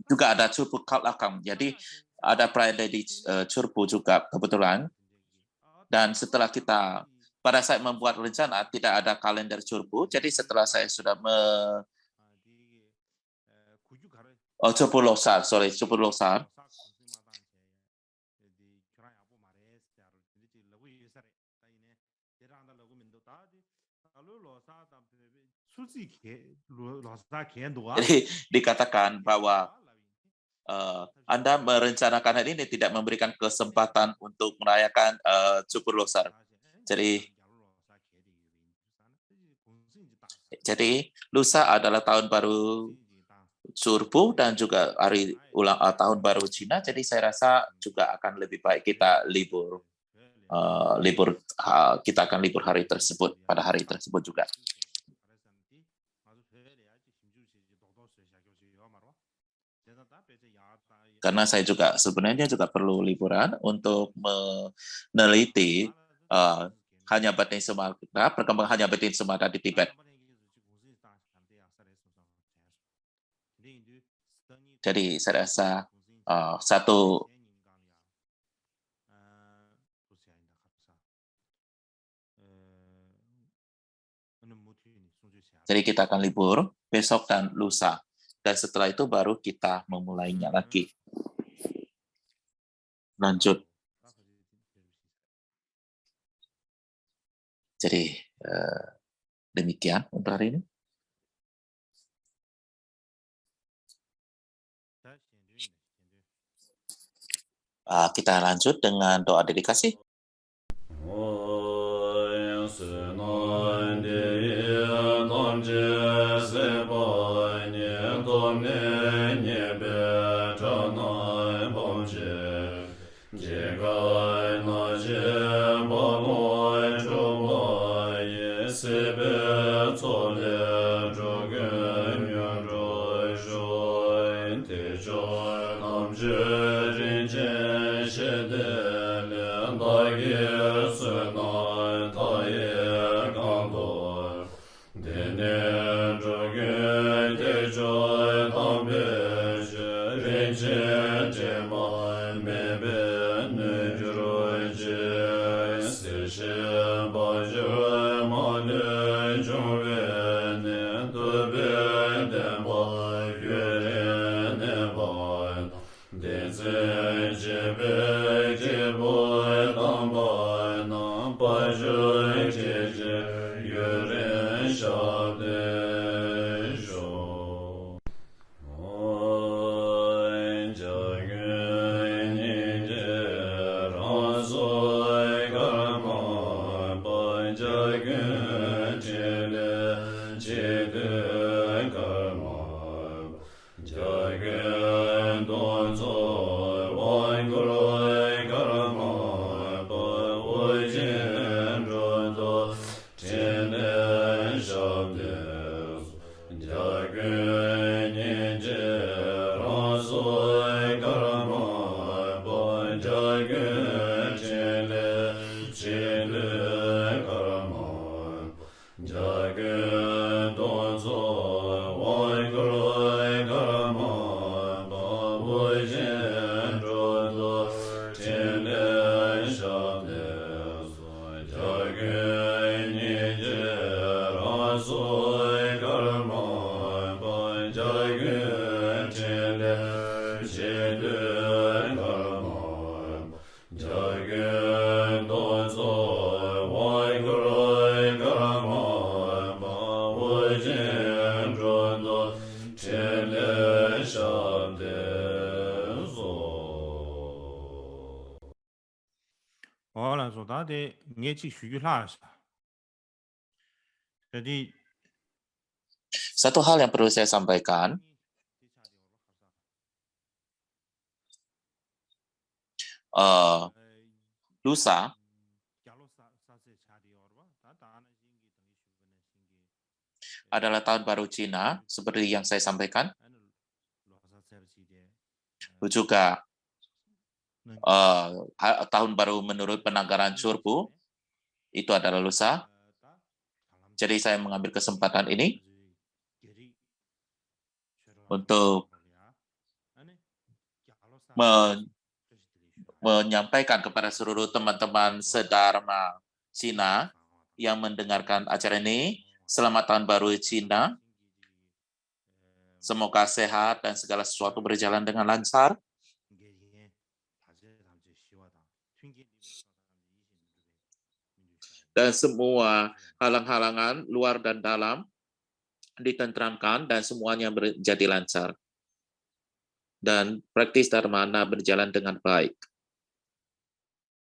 juga ada Curpu Kalakam. Jadi ada perayaan di Curpu juga kebetulan. Dan setelah kita, pada saat membuat rencana, tidak ada kalender Curpu. Jadi setelah saya sudah Curpu Losar, Curpu Losar. Jadi dikatakan bahwa Anda merencanakan hal ini tidak memberikan kesempatan untuk merayakan Curpu Losar. Jadi lusa adalah tahun baru Curpu dan juga hari ulang tahun baru Cina. Jadi saya rasa juga akan lebih baik kita libur. Kita akan libur hari tersebut, pada hari tersebut juga. Karena saya juga sebenarnya juga perlu liburan untuk meneliti hanya batin semata, perkembangan hanya batin semata di Tibet. Jadi saya rasa satu Jadi kita akan libur besok dan lusa. Dan setelah itu baru kita memulainya lagi. Lanjut. Jadi demikian untuk hari ini. Kita lanjut dengan doa dedikasi. Jadi satu hal yang perlu saya sampaikan, lusa adalah tahun baru Cina, seperti yang saya sampaikan. Juga tahun baru menurut penanggalan Churbu, itu adalah lusa. Jadi saya mengambil kesempatan ini untuk menyampaikan kepada seluruh teman-teman sedharma Cina yang mendengarkan acara ini, selamat tahun baru Cina. Semoga sehat dan segala sesuatu berjalan dengan lancar. Dan semua halang-halangan luar dan dalam ditenteramkan dan semuanya menjadi lancar. Dan praktis dharmana berjalan dengan baik.